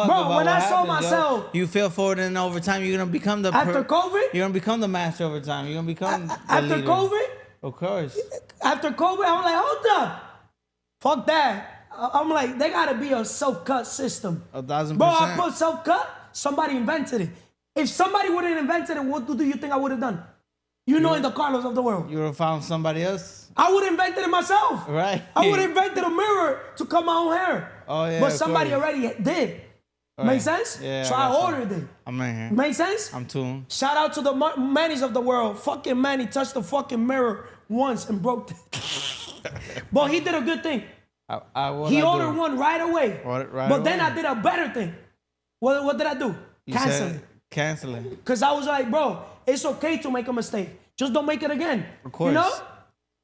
Bro, about when what I saw happens, myself, you fail forward, and over time you're gonna become the after COVID, you're gonna become the master over time. You're gonna become the after leader. COVID, Of course. after COVID, I'm like, hold up, fuck that. I'm like, there gotta be a self-cut system. 1,000%. Bro, I put self-cut, somebody invented it. If somebody wouldn't invented it, what do you think I would have done? You know, in the Carlos of the world. You would have found somebody else. I would have invented it myself. Right. I would have invented a mirror to cut my own hair. Oh, yeah. But of somebody course. already did. Right. Make sense? Yeah, so I I got you. ordered it. I'm in here. Make sense? I'm tuned. Shout out to the Mannies of the world. Fucking Manny touched the fucking mirror once and broke it. But he did a good thing. He ordered one right away. But then I did a better thing. What did I do? Cancel it. Cancel it. Because I was like, bro, it's okay to make a mistake. Just don't make it again. Of course. You know?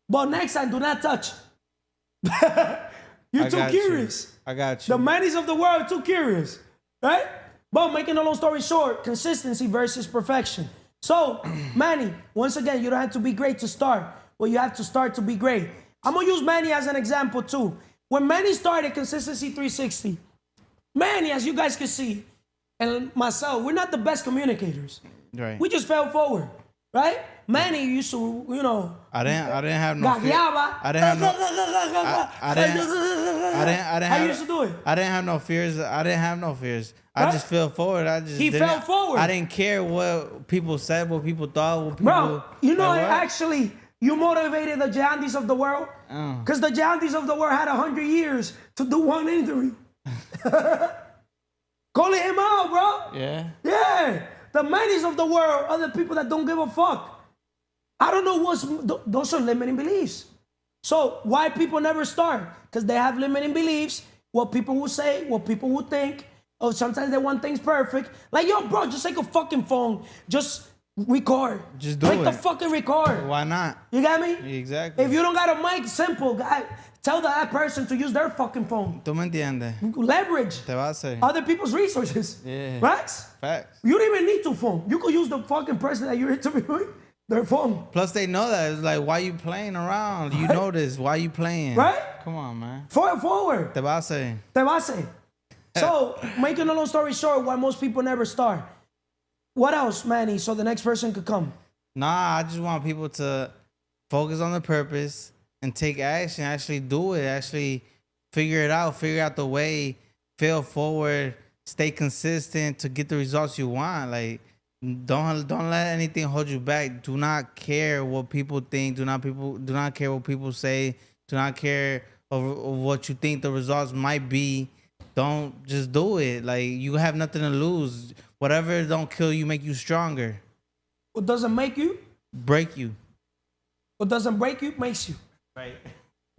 But next time, do not touch. You're too curious. I got you. The Mannies of the world are too curious. Right? But making a long story short, consistency versus perfection. So, Manny, once again, you don't have to be great to start, but you have to start to be great. I'm going to use Manny as an example too. When Manny started Consistency 360, Manny, as you guys can see, and myself, we're not the best communicators. Right. We just fell forward, right? Manny used to, you know. I didn't have no fear. Gagueaba. I didn't have no. How you used to do it? I didn't have no fears. I didn't have no fears. I Right? just fell forward. He fell forward. I didn't care what people said, what people thought, what people. Bro, you know, like what? actually, you motivated the Giandis of the world. Because the Giandis of the world had 100 years to do one injury. Calling him out, bro. Yeah. Yeah. The Mannies of the world are the people that don't give a fuck. I don't know those are limiting beliefs. So why people never start? Because they have limiting beliefs, what people will say, what people will think, or sometimes they want things perfect. Like, yo, bro, just take a fucking phone. Just record. Just do Make the it. fucking record. Why not? You got me? Exactly. If you don't got a mic, simple. Tell that person to use their fucking phone. Tú me entiendes. Leverage Te va a hacer. other people's resources. Yeah. Right? Facts. You don't even need to phone. You could use the fucking person that you're interviewing, their phone. Plus, they know that. It's like, why you playing around? You know this. Why you playing? Right? Come on, man. Forward. Te va a hacer. Te va a hacer. So, making a long story short, why most people never start. What else, Manny, so the next person could come? Nah, I just want people to focus on the purpose and take action. Actually do it. Actually figure it out. Figure out the way. Fail forward. Stay consistent to get the results you want. Like, don't let anything hold you back. Do not care what people think. Do not care what people say. Do not care of what you think the results might be. Don't just do it. Like, you have nothing to lose. Whatever don't kill you, make you stronger. What doesn't make you, Break you. what doesn't break you, makes you. Right.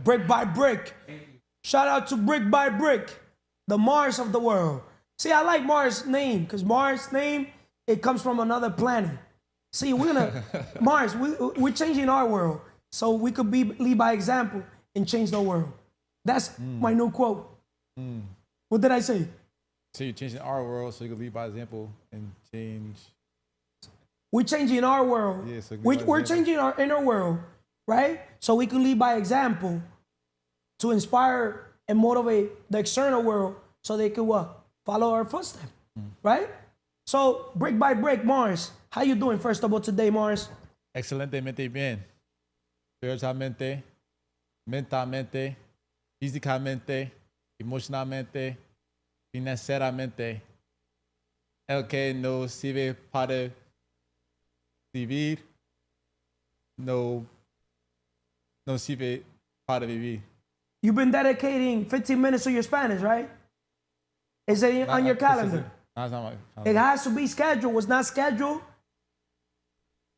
Brick by brick. Shout out to Brick by Brick, the Mars of the world. See, I like Mars' name, because Mars' name, it comes from another planet. See, we're gonna, Mars, we're changing our world, so we could lead by example and change the world. That's my new quote. What did I say? So you're changing our world so you can lead by example and change. We're changing our world. Yeah, so We're changing our inner world, right? So we can lead by example to inspire and motivate the external world so they can what? Follow our footsteps, right? So brick by brick, Mars, how you doing first of all today, Mars? Excelentemente bien. Spiritualmente, mentalmente, físicamente, emocionalmente, financeramente. El que no sirve para vivir, no sirve para vivir. You've been dedicating 15 minutes to your Spanish, right? Is it on your calendar? That's not my It calendar. has to be scheduled. Was not scheduled.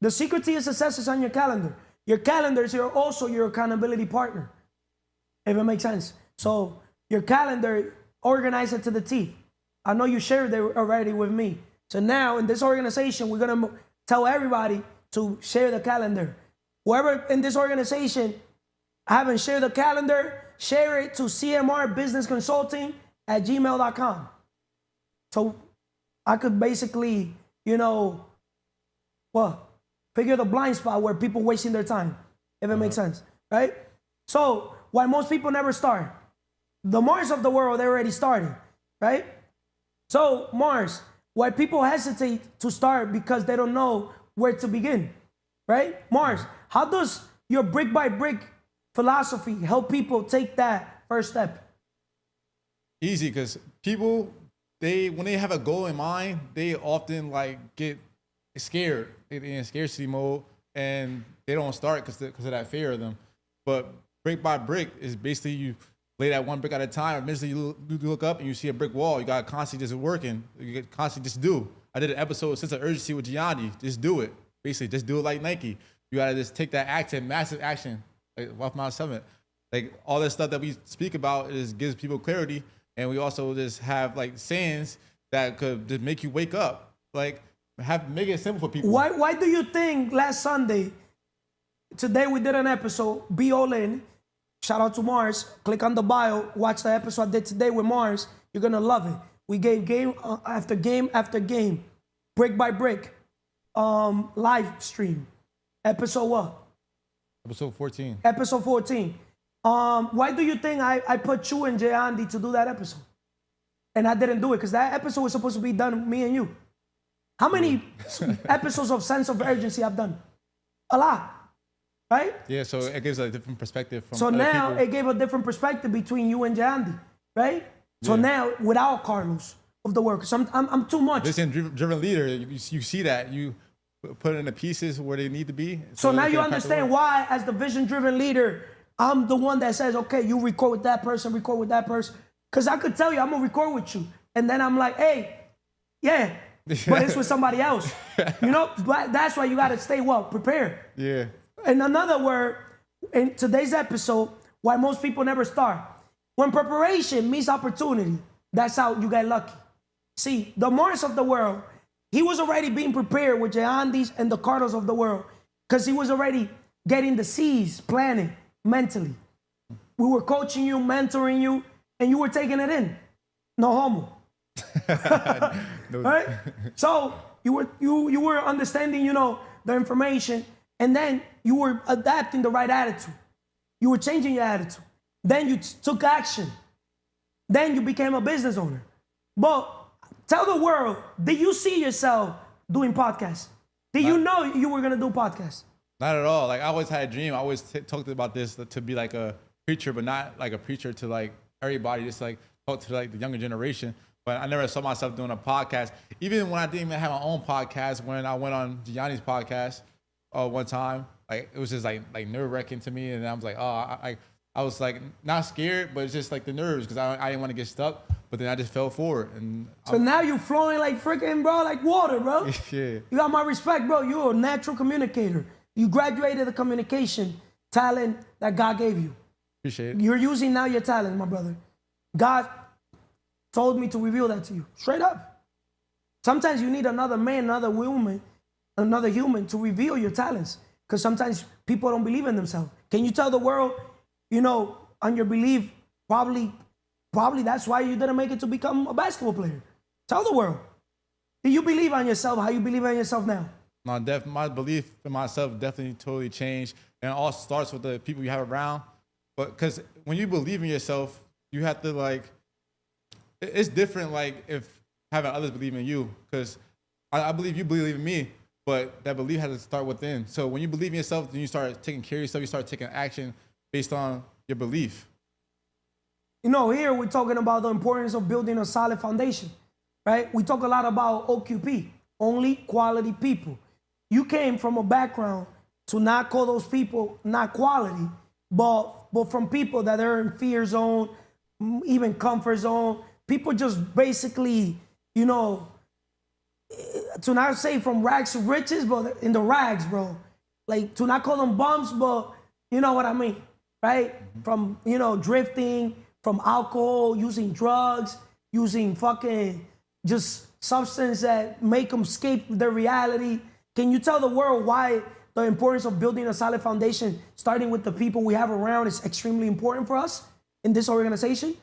The secret to your success is on your calendar. Your calendar is also your accountability partner, if it makes sense. So your calendar, organize it to the T. I know you shared it already with me. So now in this organization, we're gonna tell everybody to share the calendar. Whoever in this organization haven't shared the calendar, share it to cmrbusinessconsulting@gmail.com. So I could basically, figure the blind spot where people wasting their time, if it makes sense, right? So why most people never start? The Mars of the world, they already started, right? So Mars, why people hesitate to start because they don't know where to begin, right? Mars, how does your brick by brick philosophy help people take that first step? Easy, because people, when they have a goal in mind, they often get scared. They're in scarcity mode and they don't start because of that fear of them. But brick by brick is basically you lay that one brick at a time. Eventually you look up and you see a brick wall. You got to constantly just working. You got constantly just do. I did an episode, Sense of Urgency with Gianni. Just do it. Basically, just do it like Nike. You got to just take that action, massive action, like Wealth Mount Summit. Like all that stuff that we speak about gives people clarity. And we also just have sayings that could just make you wake up. Make it simple for people. Why do you think last Sunday, today we did an episode, Be All In, shout out to Mars, click on the bio, watch the episode I did today with Mars, you're gonna love it. We gave game after game after game, brick by brick, live stream. Episode what? Episode 14. Episode 14. Why do you think I put you and Jay Andy to do that episode? And I didn't do it because that episode was supposed to be done me and you. How many episodes of Sense of Urgency I've done? A lot, right? Yeah, so it gives a different perspective from So other now people. it gave a different perspective between you and Jay Andy, right? So Yeah. now without Carlos of the work, because I'm too much. Listen, driven leader, you see that. You put it in the pieces where they need to be. So now they you can impact the understand world. why, as the vision-driven leader, I'm the one that says, okay, you record with that person, record with that person. Because I could tell you, I'm going to record with you. And then I'm like, hey, yeah, but it's with somebody else. But that's why you got to stay prepared. Yeah. In another word, in today's episode, why most people never start. When preparation meets opportunity, that's how you get lucky. See, the Mars of the world, he was already being prepared with the Andis and the Carlos of the world because he was already getting the seeds planted mentally. We were coaching you, mentoring you, and you were taking it in. No homo. Right? So you were understanding, the information, and then you were adapting the right attitude. You were changing your attitude. Then you took action. Then you became a business owner. But tell the world, did you see yourself doing podcasts? Did you know you were going to do podcasts? Not at all. Like, I always had a dream. I always talked about this, to be like a preacher, but not like a preacher to like everybody, just like talk to like the younger generation. But I never saw myself doing a podcast. Even when I didn't even have my own podcast, when I went on Gianni's podcast one time, like it was just like nerve-wracking to me. And I was like, I was like not scared, but it's just like the nerves because I didn't want to get stuck. But then I just fell forward. And so now you're flowing like freaking, bro, like water, bro. Yeah. You got my respect, bro. You're a natural communicator. You graduated the communication talent that God gave you. Appreciate it. You're using now your talent, my brother. God told me to reveal that to you, straight up. Sometimes you need another man, another woman, another human to reveal your talents because sometimes people don't believe in themselves. Can you tell the world, on your belief, probably that's why you didn't make it to become a basketball player? Tell the world. Do you believe on yourself how you believe in yourself now? My belief in myself definitely totally changed. And it all starts with the people you have around. But because when you believe in yourself, you have to like, it's different like if having others believe in you. Because I believe you believe in me, but that belief has to start within. So when you believe in yourself, then you start taking care of yourself, you start taking action based on your belief. Here we're talking about the importance of building a solid foundation, right? We talk a lot about OQP, only quality people. You came from a background to not call those people not quality, but from people that are in fear zone, even comfort zone. People just basically, to not say from rags to riches, but in the rags, bro. Like, to not call them bums, but you know what I mean, right? From, drifting, from alcohol, using drugs, using fucking just substance that make them escape their reality. Can you tell the world why the importance of building a solid foundation, starting with the people we have around, is extremely important for us in this organization?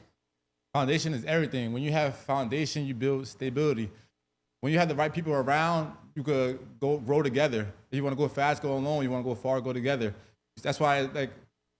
Foundation is everything. When you have foundation, you build stability. When you have the right people around, you could grow together. If you want to go fast, go alone. You want to go far, go together. That's why,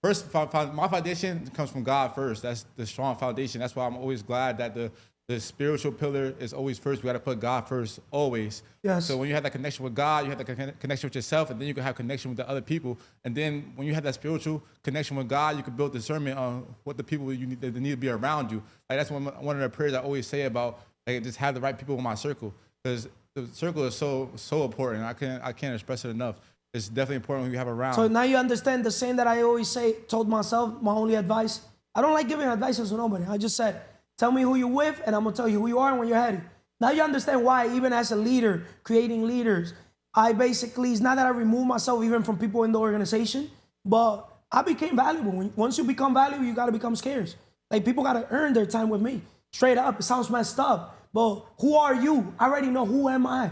first, my foundation comes from God first. That's the strong foundation. That's why I'm always glad that the spiritual pillar is always first. We got to put God first, always. Yes. So when you have that connection with God, you have that connection with yourself, and then you can have connection with the other people. And then when you have that spiritual connection with God, you can build discernment on what the people that need to be around you. Like that's one of the prayers I always say about, just have the right people in my circle, because the circle is so important. I can't express it enough. It's definitely important when you have around. So now you understand the saying that I always told myself, my only advice. I don't like giving advice to nobody. I just said, tell me who you're with, and I'm going to tell you who you are and where you're headed. Now you understand why, even as a leader, creating leaders, it's not that I remove myself even from people in the organization, but I became valuable. Once you become valuable, you got to become scarce. Like, people got to earn their time with me. Straight up, it sounds messed up, but who are you? I already know who am I.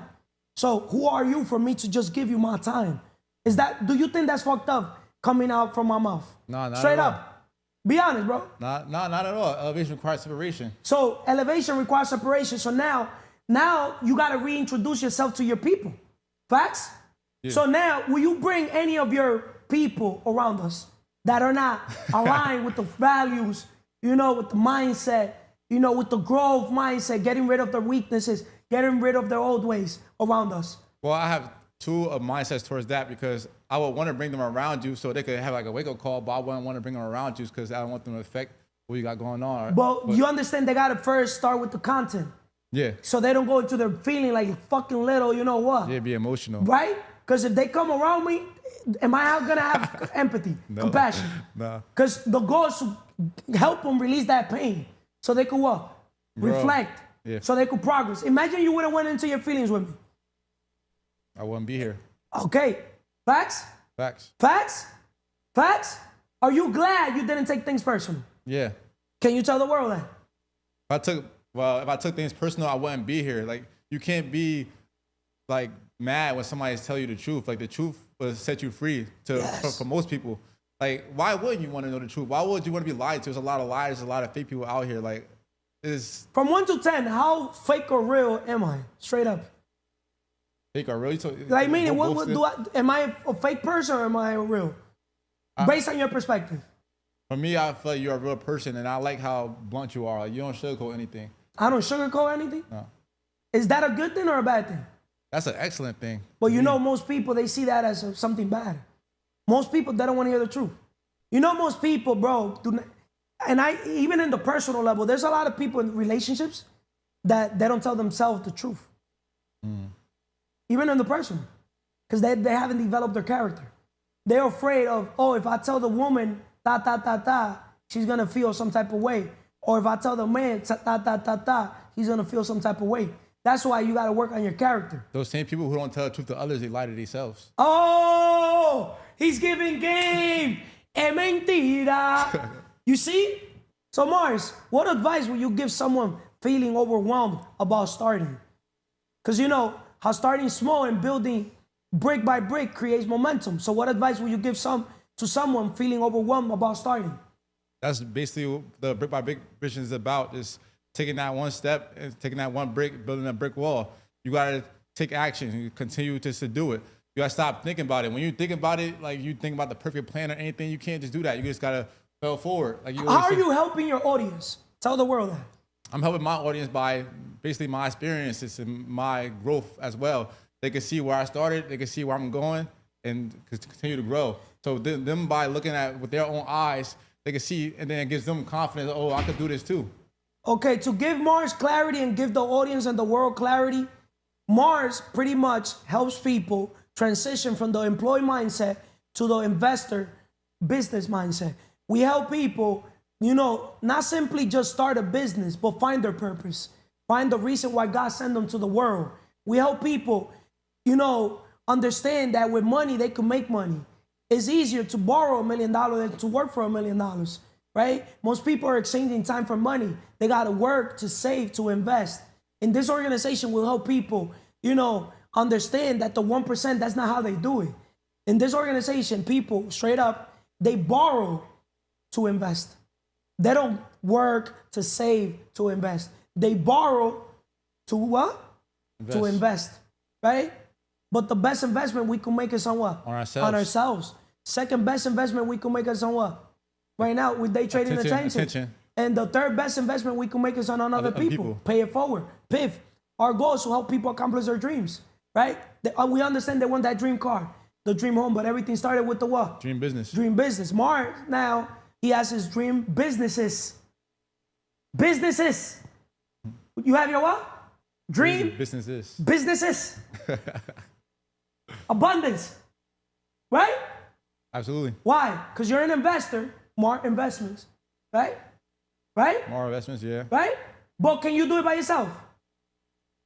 So who are you for me to just give you my time? Do you think that's fucked up coming out from my mouth? No, not straight at all. up. Be honest, bro. Not at all. Elevation requires separation. So elevation requires separation. So now you got to reintroduce yourself to your people. Facts? Yeah. So now, will you bring any of your people around us that are not aligned with the values, with the mindset, with the growth mindset, getting rid of their weaknesses, getting rid of their old ways around us? Well, I have two mindsets towards that, because I would want to bring them around you so they could have like a wake-up call, but I wouldn't want to bring them around you because I don't want them to affect what you got going on. But you understand they got to first start with the content. Yeah. So they don't go into their feeling like fucking little, you know what? Yeah, be emotional. Right? Because if they come around me, am I going to have empathy, compassion? No. Because the goal is to help them release that pain so they could what? Reflect. Yeah. So they could progress. Imagine you would have went into your feelings with me. I wouldn't be here. Okay. Facts? Facts. Facts? Facts? Are you glad you didn't take things personal? Yeah. Can you tell the world that? If I took things personal, I wouldn't be here. Like, you can't be like mad when somebody tell you the truth. Like the truth will set you free for most people. Like, why wouldn't you want to know the truth? Why would you want to be lied to? There's a lot of liars, a lot of fake people out here. Like, is From 1 to 10, how fake or real am I? Straight up. fake or real? Like, meaning, am I a fake person or am I real? Based on your perspective. For me, I feel like you're a real person, and I like how blunt you are. Like, you don't sugarcoat anything. I don't sugarcoat anything? No. Is that a good thing or a bad thing? That's an excellent thing. But you know, most people, they see that as something bad. Most people, they don't want to hear the truth. You know, most people, bro, and even in the personal level, there's a lot of people in relationships that they don't tell themselves the truth. Even in the personal. Because they haven't developed their character. They're afraid of, oh, if I tell the woman, she's going to feel some type of way. Or if I tell the man, he's going to feel some type of way. That's why you got to work on your character. Those same people who don't tell the truth to others, they lie to themselves. Oh, he's giving game. Es mentira. You see? So Mars, what advice would you give someone feeling overwhelmed about starting? Because you know how starting small and building brick by brick creates momentum. So what advice would you give to someone feeling overwhelmed about starting? That's basically what the brick by brick vision is about, is taking that one step and taking that one brick, building a brick wall. You got to take action and continue to do it. You got to stop thinking about it. When you think about it, like you think about the perfect plan or anything, you can't just do that. You just got to fail forward. Like how are you helping your audience? Tell the world that. I'm helping my audience by basically my experiences and my growth as well. They can see where I started, they can see where I'm going, and continue to grow. So them by looking at with their own eyes, they can see, and then it gives them confidence, oh, I could do this too. Okay, to give Mars clarity and give the audience and the world clarity, Mars pretty much helps people transition from the employee mindset to the investor business mindset. We help people, you know, not simply just start a business, but find their purpose. Find the reason why God sent them to the world. We help people, you know, understand that with money, they can make money. It's easier to borrow $1 million than to work for $1 million, right? Most people are exchanging time for money. They got to work, to save, to invest. And this organization will help people, you know, understand that the 1%, that's not how they do it. In this organization, people, straight up, they borrow to invest. They don't work to save, to invest. They borrow to what? To invest, right? But the best investment we can make is on what? On ourselves. On ourselves. Second best investment we can make is on what? Right now, with day trading attention. And the third best investment we can make is on other people. Pay it forward. PIF. Our goal is to help people accomplish their dreams, right? We understand they want that dream car, the dream home, but everything started with the what? Dream business. Dream business. Mark, now, he has his dream businesses. Businesses. You have your what? Dream businesses. Businesses. Abundance. Right? Absolutely. Why? Because you're an investor. More investments. Right? Right? More investments, yeah. Right? But can you do it by yourself?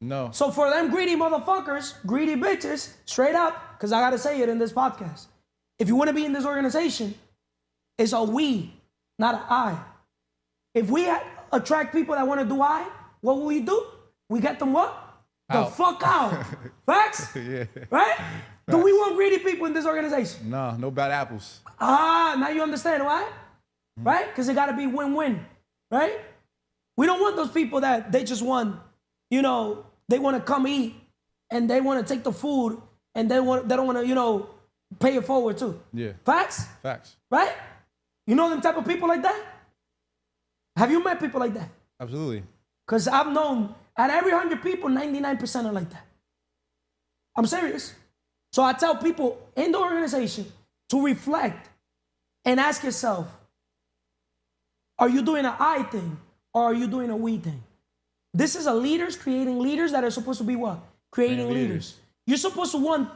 No. So for them greedy motherfuckers, greedy bitches, straight up, because I got to say it in this podcast. If you want to be in this organization, it's a we, not an I. If we attract people that want to do I, what will we do? We get them what? Out. The fuck out. Facts? Yeah. Right? Do we want greedy people in this organization? No bad apples. Now you understand why? Right? Because it got to be win-win. Right? We don't want those people that they just want, you know, they want to come eat and they want to take the food and they don't want to, you know, pay it forward too. Yeah. Facts? Facts. Right? You know them type of people like that? Have you met people like that? Absolutely. Because I've known, out of every 100 people, 99% are like that. I'm serious. So I tell people in the organization to reflect and ask yourself, are you doing an I thing or are you doing a we thing? This is creating leaders that are supposed to be what? Creating leaders. You're supposed to want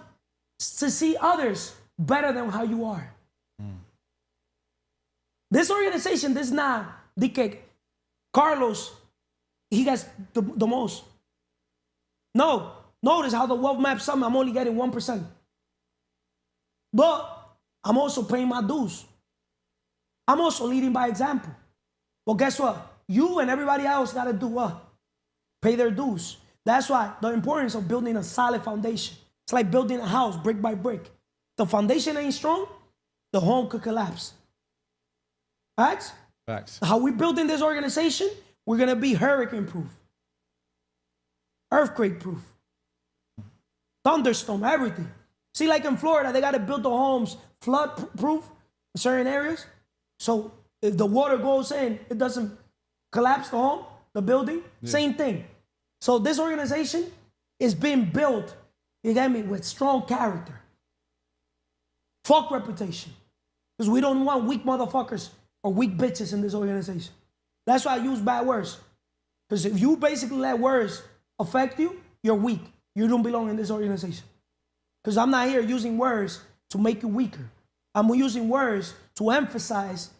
to see others better than how you are. This organization does not dictate Carlos, he gets the most. No. Notice how the wealth map sum, I'm only getting 1%. But I'm also paying my dues. I'm also leading by example. Well, guess what? You and everybody else got to do what? Pay their dues. That's why the importance of building a solid foundation. It's like building a house brick by brick. The foundation ain't strong, the home could collapse. Right? Facts. How we building this organization, we're gonna be hurricane proof, earthquake proof, thunderstorm, everything. See, like in Florida, they gotta build the homes flood proof in certain areas. So if the water goes in, it doesn't collapse the home, the building. Same thing. So this organization is being built, you get me, with strong character. Fuck reputation. Because we don't want weak motherfuckers or weak bitches in this organization. That's why I use bad words. Because if you basically let words affect you, you're weak. You don't belong in this organization. Because I'm not here using words to make you weaker. I'm using words to emphasize,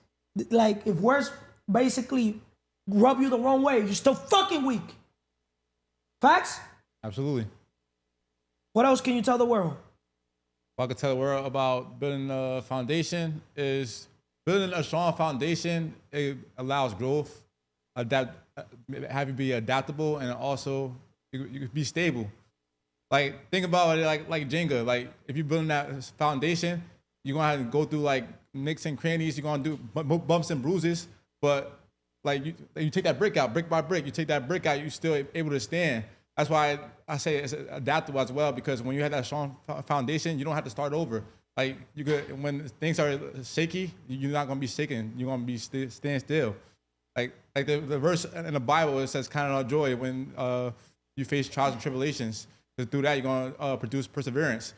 like, if words basically rub you the wrong way, you're still fucking weak. Facts? Absolutely. What else can you tell the world? What I could tell the world about building a foundation is building a strong foundation. It allows growth, have you be adaptable, and also you can be stable. Like, think about it like Jenga. Like, if you're building that foundation, you're gonna have to go through like nicks and crannies. You're gonna do bumps and bruises. But like you take that brick out, brick by brick. You take that brick out, you're still able to stand. That's why I say it's adaptable as well, because when you have that strong foundation, you don't have to start over. Like, you could, when things are shaky, you're not gonna be shaking. You're gonna be stand still. Like the verse in the Bible, it says, "Count it all joy when you face trials and tribulations. Because through that, you're gonna produce perseverance."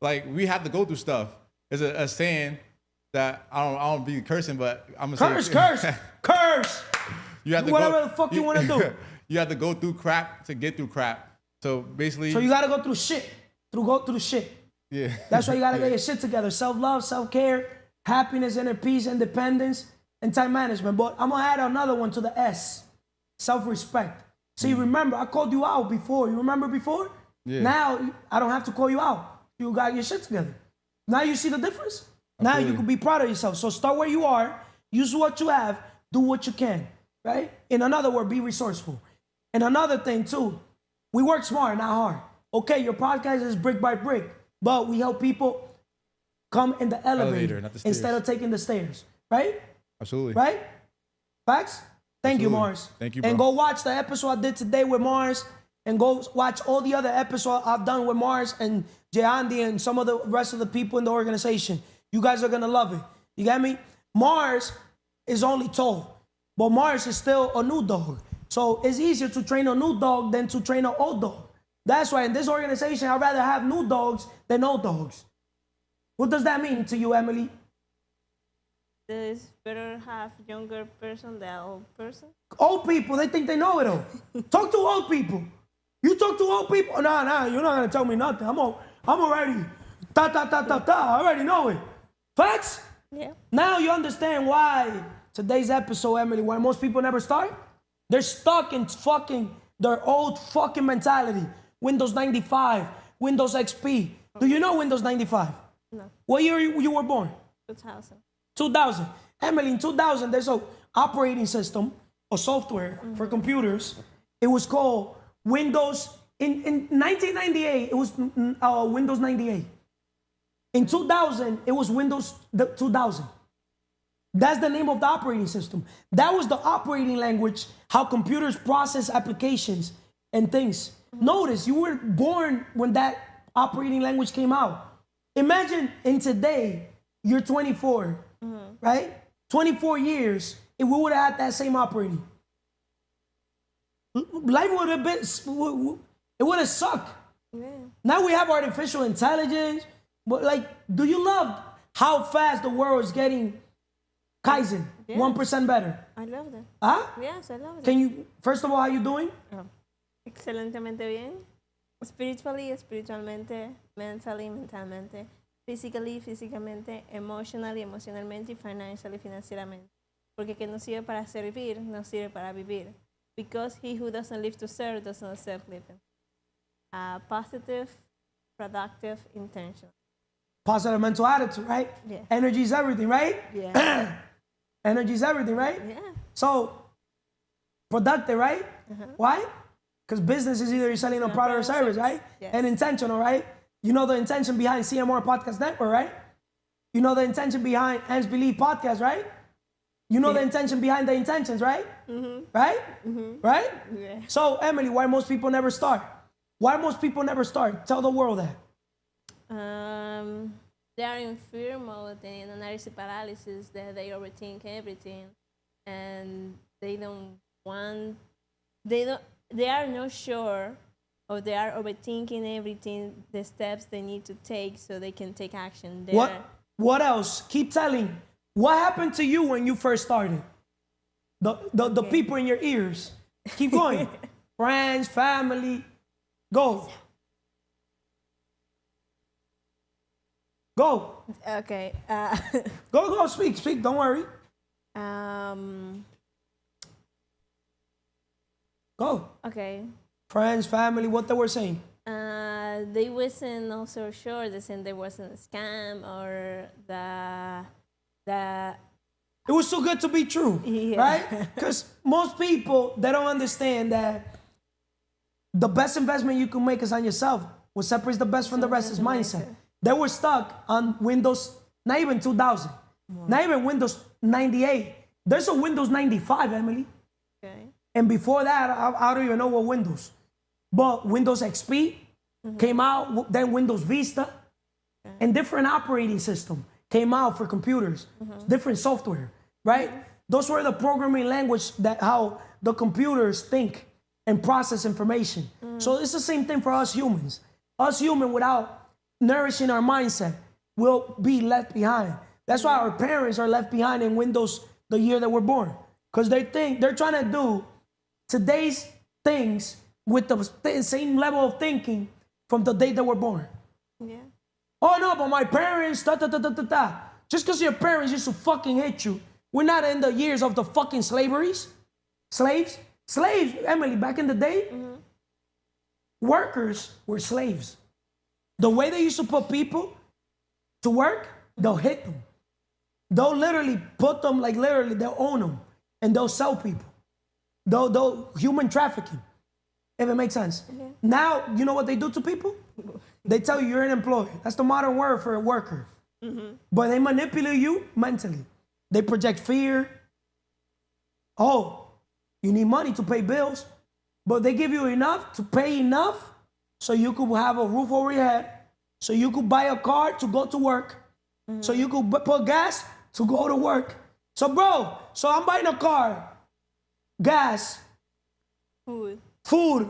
Like, we have to go through stuff. There's a saying that I don't be cursing, but I'm gonna say curse. You have to whatever go, the fuck you want to do. You have to go through crap to get through crap. So basically, So you gotta go through shit. Go through shit. yeah. That's why you gotta get your shit together. Self-love, self-care, happiness, inner peace, independence, and time management. But I'm gonna add another one to the S. Self-respect. See, remember, I called you out before. You remember before? Yeah. Now, I don't have to call you out. You got your shit together. Now you see the difference? Now you Absolutely. can be proud of yourself. So start where you are. Use what you have. Do what you can. Right? In another word, be resourceful. And another thing, too, we work smart, not hard. Okay, your podcast is brick by brick, but we help people come in the elevator not the stairs. instead of taking the stairs. Right? Absolutely. Right? Facts? Thank you, Absolutely. Mars. Thank you, And bro. go watch the episode I did today with Mars, and go watch all the other episodes I've done with Mars and Andy and some of the rest of the people in the organization. You guys are gonna love it. You get me? Mars is only tall, but Mars is still a new dog. So it's easier to train a new dog than to train an old dog. That's why in this organization, I'd rather have new dogs than old dogs. What does that mean to you, Emily? It's better have younger person than old person. Old people, they think they know it all. Talk to old people. You talk to old people? Nah, you're not gonna tell me nothing. I'm already, I already know it. Facts? Yeah. Now you understand why today's episode, Emily, why most people never start? They're stuck in fucking their old fucking mentality. Windows 95, Windows XP. Do you know Windows 95? No. What year you were born? 2000. 2000. Emily, in 2000, there's an operating system or software for computers. It was called Windows. In 1998, it was Windows 98. In 2000, it was Windows 2000. That's the name of the operating system. That was the operating language, how computers process applications and things. Notice, you were born when that operating language came out. Imagine in today, you're 24, right? 24 years, if we would have had that same operating. Life would have been, it would have sucked. Yeah. Now we have artificial intelligence, but like, do you love how fast the world is getting Kaizen? Yes. 1% better. I love that. Huh? Yes, I love that. Can you, first of all, how you doing? Excelentemente bien. Spiritually, espiritualmente. Mentally, mentalmente. Physically, físicamente. Emotionally, emocionalmente. Y financially, financieramente. Porque que nos sirve para servir, nos sirve para vivir. Because he who doesn't live to serve does not serve living. Positive, productive, intentional. Positive mental attitude, right? Yeah. Energy is everything, right? Yeah. Energy is everything, right? Yeah. So, productive, right? Why? Because business is either you're selling a product or service, right? Yes. And intentional, right? You know the intention behind CMR Podcast Network, right? You know the intention behind Hence Believe Podcast, right? You know the intention behind the intentions, right? Right? Right? Yeah. So, Emily, why most people never start? Why most people never start? Tell the world that. They are in fear mode and analysis paralysis, that they overthink everything, and they are not sure, or they are overthinking everything, the steps they need to take so they can take action. What else? Keep telling. What happened to you when you first started? The people in your ears. Keep going. Friends, family. Go. Go. Okay. Go, speak, don't worry. Go. Okay. Friends, family, what they were saying. They wasn't also sure. They said there wasn't a scam or the It was too good to be true, Yeah. right? Because most people, they don't understand that the best investment you can make is on yourself. What separates the best from the rest is mindset. They were stuck on Windows, not even 2000, not even Windows 98. There's a Windows 95, Emily. okay. And before that, I don't even know what Windows. But Windows XP came out, then Windows Vista, and different operating system came out for computers, different software, right? Those were the programming language that how the computers think and process information. So it's the same thing for us humans. Us human, without nourishing our mindset, will be left behind. That's why our parents are left behind in Windows the year that we're born. Because they think they're trying to do today's things with the same level of thinking from the day that we're born. Yeah. Oh no, but my parents, Just because your parents used to fucking hate you. We're not in the years of the fucking slaveries. Slaves, Emily, back in the day, workers were slaves. The way they used to put people to work, they'll hit them. They'll literally put them, like literally, they'll own them. And they'll sell people. They'll human trafficking, if it makes sense. Yeah. Now, you know what they do to people? They tell you you're an employee. That's the modern word for a worker. But they manipulate you mentally. They project fear. Oh, you need money to pay bills. But they give you enough to pay enough so you could have a roof over your head, so you could buy a car to go to work, so you could put gas to go to work. So I'm buying a car, gas, food,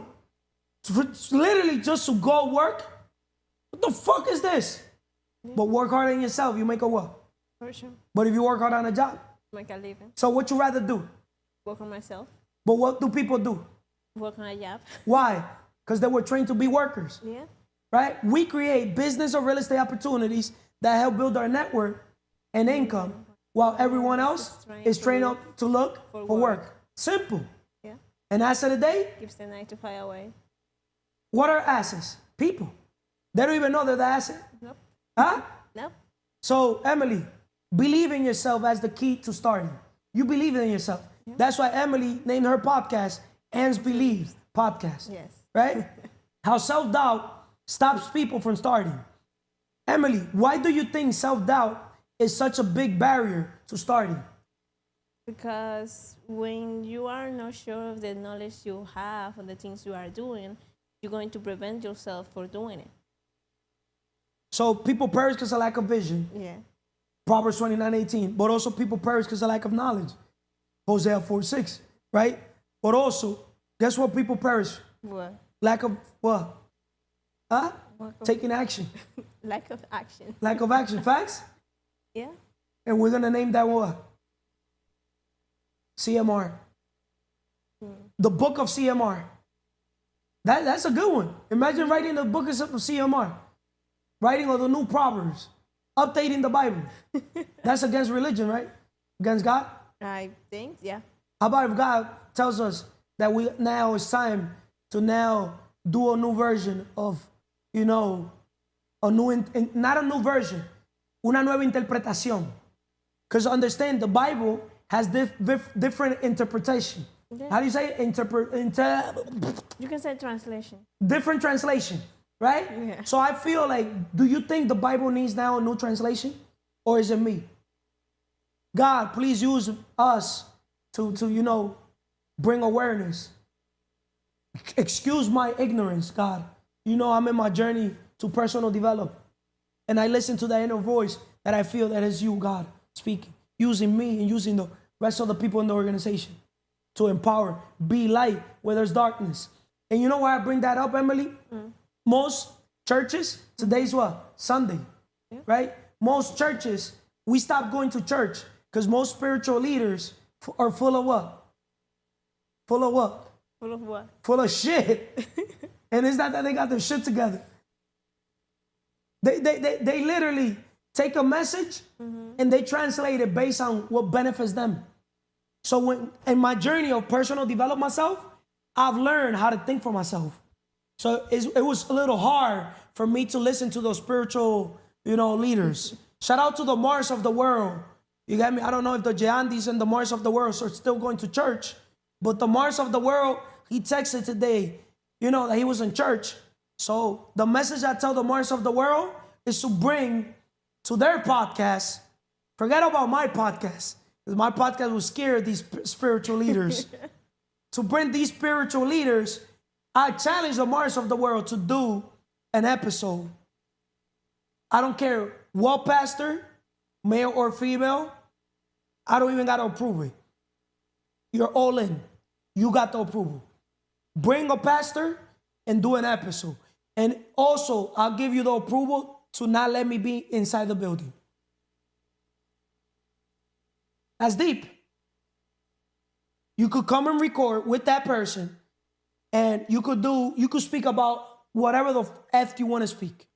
literally just to go work. What the fuck is this? But work hard on yourself, you make a what? For sure. But if you work hard on a job, Make a living. so what you rather do? Work on myself. But what do people do? Work on a job. Why? Because they were trained to be workers, Yeah. right? We create business or real estate opportunities that help build our network and income, while everyone else is trained up to look for work. Simple. Yeah. And asset of the day, Keeps the 9 to 5 away. what are assets? People. They don't even know they're the asset. Nope. Huh? Nope. So, Emily, believe in yourself as the key to starting. You believe in yourself. Yeah. That's why Emily named her podcast Hence Believe Podcast. Yes. Right? How self-doubt stops people from starting. Emily, why do you think self-doubt is such a big barrier to starting? Because when you are not sure of the knowledge you have and the things you are doing, you're going to prevent yourself from doing it. So people perish because of lack of vision. Yeah. Proverbs 29:18. But also people perish because of lack of knowledge. Hosea 4:6. Right? But also, guess what people perish? What? Lack of what? Huh? Lack of- Taking action. Lack of action. Lack of action. Facts? Yeah. And we're going to name that what? CMR. The book of CMR. That's a good one. Imagine writing the book of CMR. Writing all the new Proverbs. Updating the Bible. That's against religion, right? Against God? I think, yeah. How about if God tells us that now it's time to now do a new version of, not a new version, una nueva interpretación. Because understand, the Bible has different interpretation. Yeah. How do you say it? You can say translation. Different translation, right? Yeah. So I feel like, do you think the Bible needs now a new translation? Or is it me? God, please use us to bring awareness. Excuse my ignorance, God. I'm in my journey to personal development. And I listen to that inner voice that I feel that is you, God, speaking, using me and using the rest of the people in the organization to empower, be light where there's darkness. And you know why I bring that up, Emily? Most churches, today's what? Sunday, right? Most churches, we stopped going to church because most spiritual leaders are full of what? Full of what? Full of what? Full of shit. And it's not that they got their shit together. They literally take a message and they translate it based on what benefits them. So when in my journey of personal development myself, I've learned how to think for myself. So it was a little hard for me to listen to those spiritual, leaders. Shout out to the Mars of the world. You got me? I don't know if the Jandis and the Mars of the world are still going to church, but the Mars of the world, he texted today, that he was in church. So the message I tell the Mars of the world is to bring to their podcast, forget about my podcast, because my podcast will scare these spiritual leaders. To bring these spiritual leaders, I challenge the Mars of the world to do an episode. I don't care what pastor, male or female, I don't even got to approve it. You're all in. You got the approval. Bring a pastor and do an episode. And also, I'll give you the approval to not let me be inside the building. That's deep. You could come and record with that person, and you could speak about whatever the F you want to speak.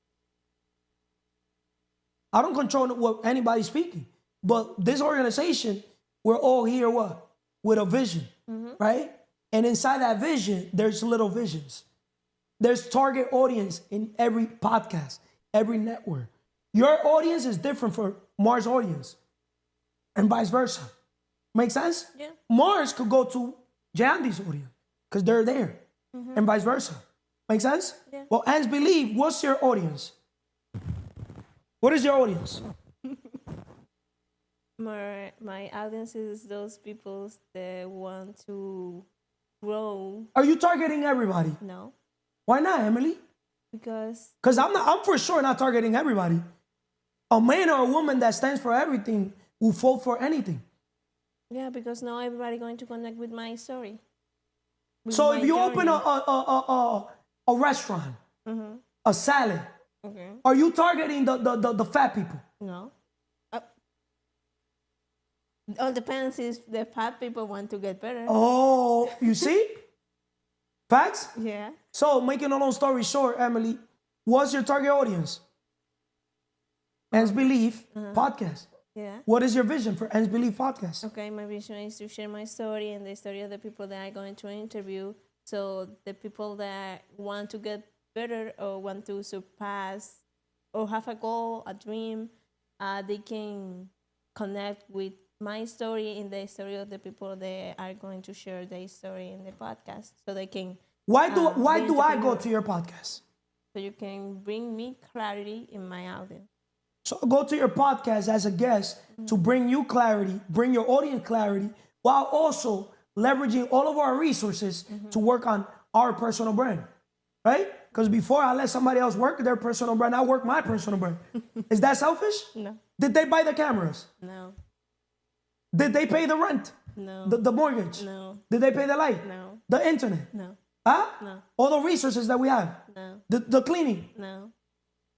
I don't control what anybody's speaking. But this organization, we're all here what? With a vision, right? And inside that vision, there's little visions. There's target audience in every podcast, every network. Your audience is different from Mars' audience, and vice versa. Make sense? Yeah. Mars could go to Jandy's audience because they're there, and vice versa. Make sense? Yeah. Well, Ans Believe, what's your audience? What is your audience? My audience is those people that want to grow. Are you targeting everybody? No, Why not, Emily? because Because I'm for sure not targeting everybody. A man or a woman that stands for everything will fall for anything. because not everybody going to connect with my story. with So my if you open journey. a restaurant, a salad, Okay. are you targeting the fat people? No. All depends if the fat people want to get better. Oh, you see? Facts? Yeah. So making a long story short, Emily, what's your target audience? Ends Believe podcast. Yeah. What is your vision for Ends Believe podcast? Okay, my vision is to share my story and the story of the people that I'm going to interview. So the people that want to get better or want to surpass or have a goal, a dream, they can connect with my story and the story of the people that are going to share their story in the podcast, so they can. Why do the I go entrepreneur. to your podcast? So you can bring me clarity in my audience. So go to your podcast as a guest to bring you clarity, bring your audience clarity, while also leveraging all of our resources to work on our personal brand, right? Because before I let somebody else work their personal brand, I work my personal brand. Is that selfish? No. Did they buy the cameras? No. Did they pay the rent? No. The mortgage? No. Did they pay the light? No. The internet? No. Huh? No. All the resources that we have? No. The cleaning? No.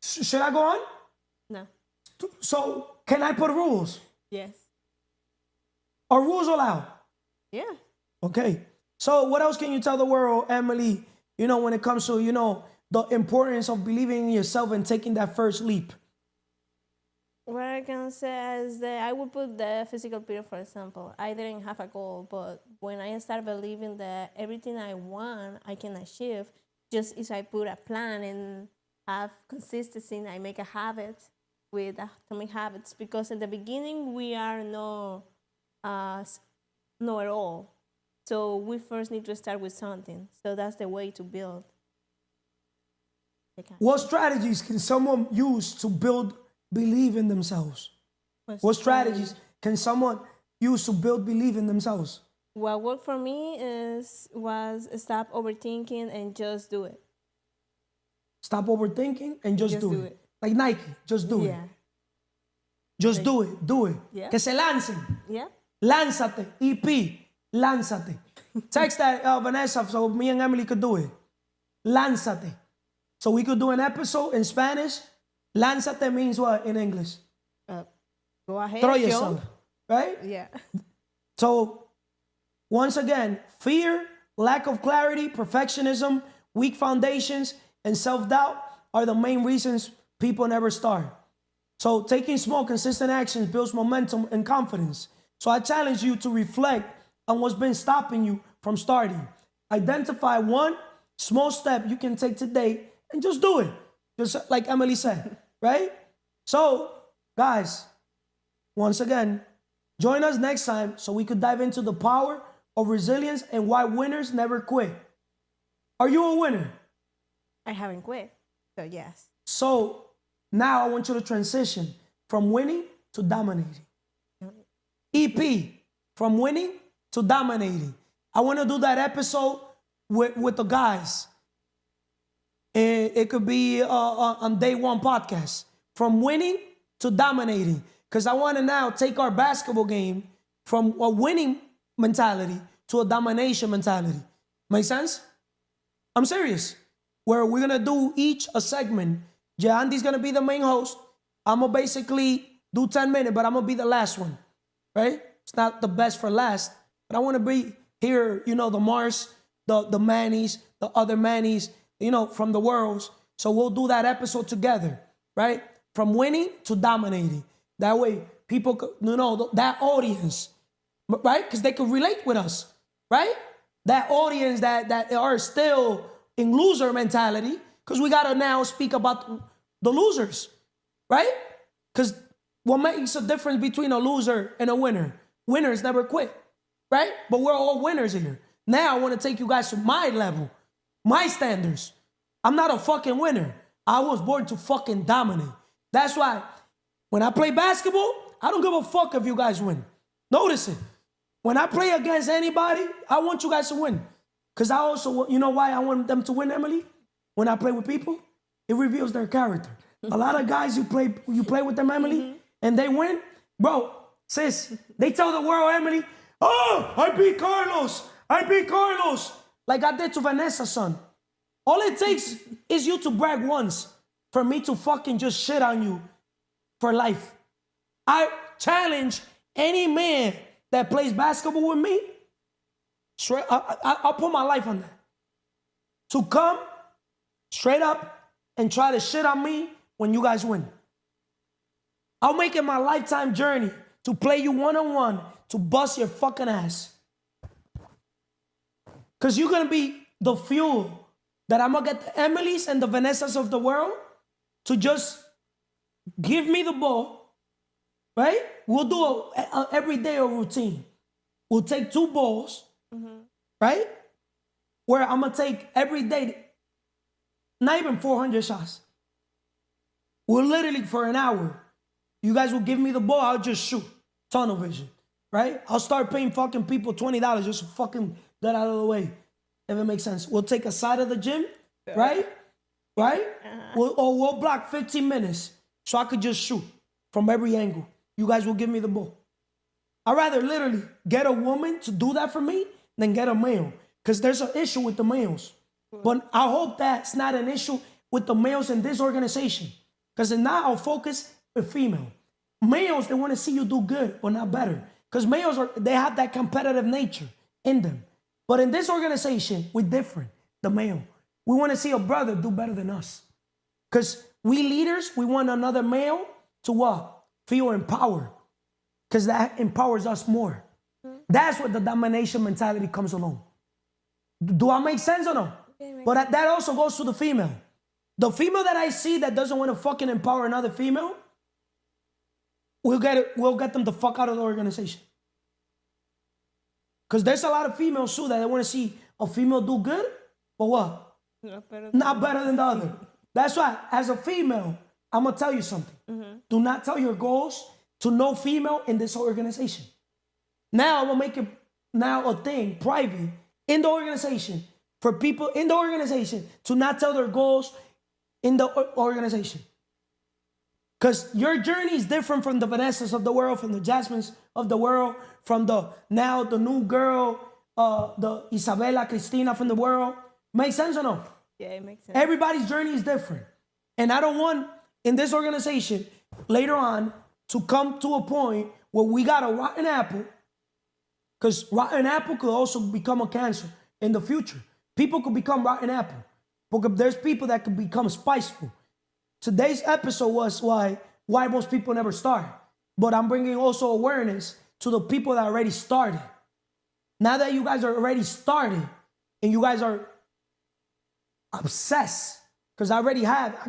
Should I go on? No. So can I put rules? Yes. Are rules allowed? Yeah. Okay. So what else can you tell the world, Emily, when it comes to, the importance of believing in yourself and taking that first leap? What I can say is that I would put the physical period, for example. I didn't have a goal, but when I start believing that everything I want, I can achieve, just as I put a plan and have consistency, and I make a habit with atomic habits. Because in the beginning, we are no at all. So we first need to start with something. So that's the way to build. What strategies can someone use to build belief in themselves? What strategies can someone use to build belief in themselves? What worked for me was stop overthinking and just do it. Stop overthinking and just do it. Like Nike, just do it. Just do it, do it. Yeah. Que se lancen. Yeah. Lánzate, EP, lánzate. Text that Vanessa so me and Emily could do it. Lánzate. So we could do an episode in Spanish. Lánzate means what in English? Go ahead. Throw jump. yourself, right? Yeah. So once again, fear, lack of clarity, perfectionism, weak foundations, and self-doubt are the main reasons people never start. So taking small, consistent actions builds momentum and confidence. So I challenge you to reflect on what's been stopping you from starting. Identify one small step you can take today and just do it. Just like Emily said, right? So, guys, once again, join us next time so we could dive into the power of resilience and why winners never quit. Are you a winner? I haven't quit. So yes. So now I want you to transition from winning to dominating. EP, from winning to dominating. I want to do that episode with the guys. It could be on day one podcast. From winning to dominating. Because I want to now take our basketball game from a winning mentality to a domination mentality. Make sense? I'm serious. Where we're going to do each a segment. Andy's going to be the main host. I'm going to basically do 10 minutes, but I'm going to be the last one. Right? It's not the best for last. But I want to be here, you know, the Mars, the Mannies, the other Mannies, you know, from the worlds. So we'll do that episode together. Right? From winning to dominating. That way, people, you know, that audience, right? Because they can relate with us, right? That audience that are still in loser mentality, because we got to now speak about the losers, right? Because what makes a difference between a loser and a winner? Winners never quit, right? But we're all winners here. Now I want to take you guys to my level, my standards. I'm not a fucking winner. I was born to fucking dominate. That's why when I play basketball, I don't give a fuck if you guys win. Notice it. When I play against anybody, I want you guys to win. Because I also, you know why I want them to win, Emily? When I play with people, it reveals their character. A lot of guys you play with them, Emily, and they win. Bro, sis, they tell the world, Emily, oh, I beat Carlos. I beat Carlos. Like I did to Vanessa, son. All it takes is you to brag once for me to fucking just shit on you for life. I challenge any man that plays basketball with me, I'll put my life on that, to come straight up and try to shit on me when you guys win. I'll make it my lifetime journey to play you one-on-one to bust your fucking ass. Because you're going to be the fuel that I'm going to get the Emilys and the Vanessas of the world to just give me the ball, right? We'll do every day a routine. We'll take 2 balls, right? Where I'm going to take every day, not even 400 shots. We'll literally, for an hour, you guys will give me the ball, I'll just shoot. Tunnel vision, right? I'll start paying fucking people $20 just to fucking get out of the way, if it makes sense. We'll take a side of the gym, right? Right? We'll block 15 minutes so I could just shoot from every angle. You guys will give me the ball. I'd rather literally get a woman to do that for me than get a male, because there's an issue with the males. But I hope that's not an issue with the males in this organization, because now I'll focus with female. Males, they want to see you do good, but not better, because males, they have that competitive nature in them. But in this organization, we're different, the male. We want to see a brother do better than us. Because we leaders, we want another male to what? Feel empowered. Because that empowers us more. That's what the domination mentality comes along. Do I make sense or no? But that also goes to the female. The female that I see that doesn't want to fucking empower another female, we'll get them the fuck out of the organization. Because there's a lot of females too that they want to see a female do good, but what? Not better than the other. That's why, as a female, I'm going to tell you something. Do not tell your goals to no female in this organization. Now I'm going to make it now a thing, private, in the organization, for people in the organization to not tell their goals in the organization. Because your journey is different from the Vanessas of the world, from the Jasmines of the world, from the new girl, the Isabella, Cristina from the world. Make sense or no? Yeah, it makes sense. Everybody's journey is different. And I don't want, in this organization, later on, to come to a point where we got a rotten apple, because rotten apple could also become a cancer in the future. People could become rotten apple. Because there's people that could become spiteful. Today's episode was why most people never start. But I'm bringing also awareness to the people that already started. Now that you guys are already started and you guys are obsessed, because I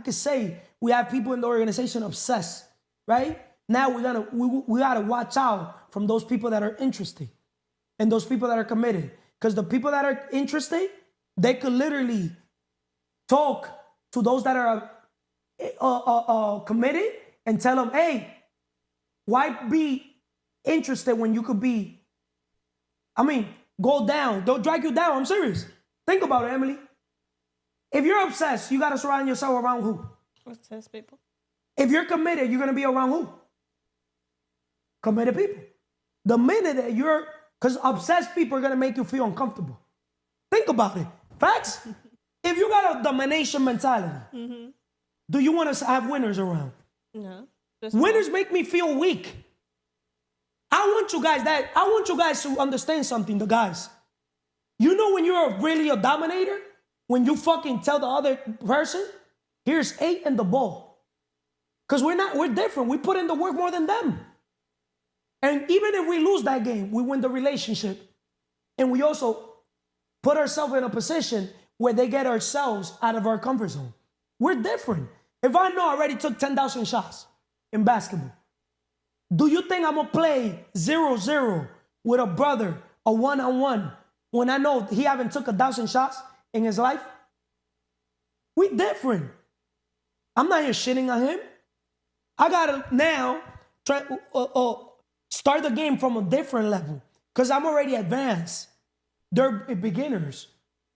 could say we have people in the organization obsessed, right? Now we gotta watch out from those people that are interested and those people that are committed. Because the people that are interested, they could literally talk to those that are committed and tell them, hey, why be interested when you could be, go down. Don't drag you down. I'm serious. Think about it, Emily. If you're obsessed, you got to surround yourself around who? Obsessed people. If you're committed, you're going to be around who? Committed people. The minute that because obsessed people are going to make you feel uncomfortable. Think about it. Facts? If you got a domination mentality, do you want to have winners around? No. Winners make me feel weak. I want you guys to understand something, the guys. You know when you're really a dominator? When you fucking tell the other person, here's 8 in the ball. Because we're different. We put in the work more than them. And even if we lose that game, we win the relationship. And we also put ourselves in a position where they get ourselves out of our comfort zone. We're different. If I know I already took 10,000 shots in basketball, do you think I'm going to play 0-0 with a brother, a one-on-one, when I know he haven't took 1,000 shots in his life? We different. I'm not here shitting on him. I got to now try start the game from a different level because I'm already advanced. They're beginners.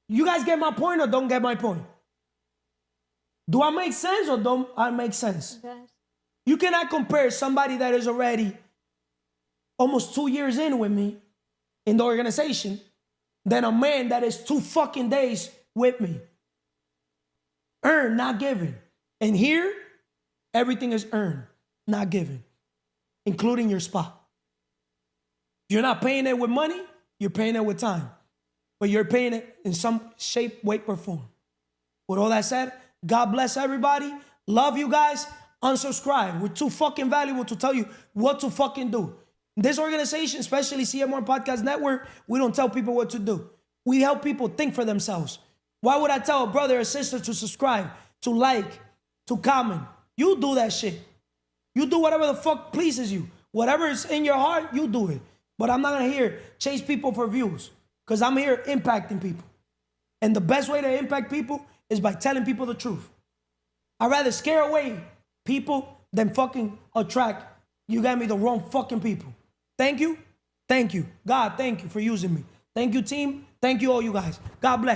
You guys get my point or don't get my point? Do I make sense or don't I make sense? Yes. You cannot compare somebody that is already almost 2 years in with me in the organization than a man that is 2 fucking days with me. Earn, not given. And here, everything is earned, not given, including your spot. You're not paying it with money, you're paying it with time. But you're paying it in some shape, way, or form. With all that said, God bless everybody. Love you guys. Unsubscribe. We're too fucking valuable to tell you what to fucking do. This organization, especially CMR Podcast Network, we don't tell people what to do. We help people think for themselves. Why would I tell a brother or sister to subscribe, to like, to comment? You do that shit. You do whatever the fuck pleases you. Whatever is in your heart, you do it. But I'm not going to here chase people for views because I'm here impacting people. And the best way to impact people is by telling people the truth. I'd rather scare away people than fucking attract. You got me the wrong fucking people. Thank you. Thank you. God, thank you for using me. Thank you, team. Thank you, all you guys. God bless.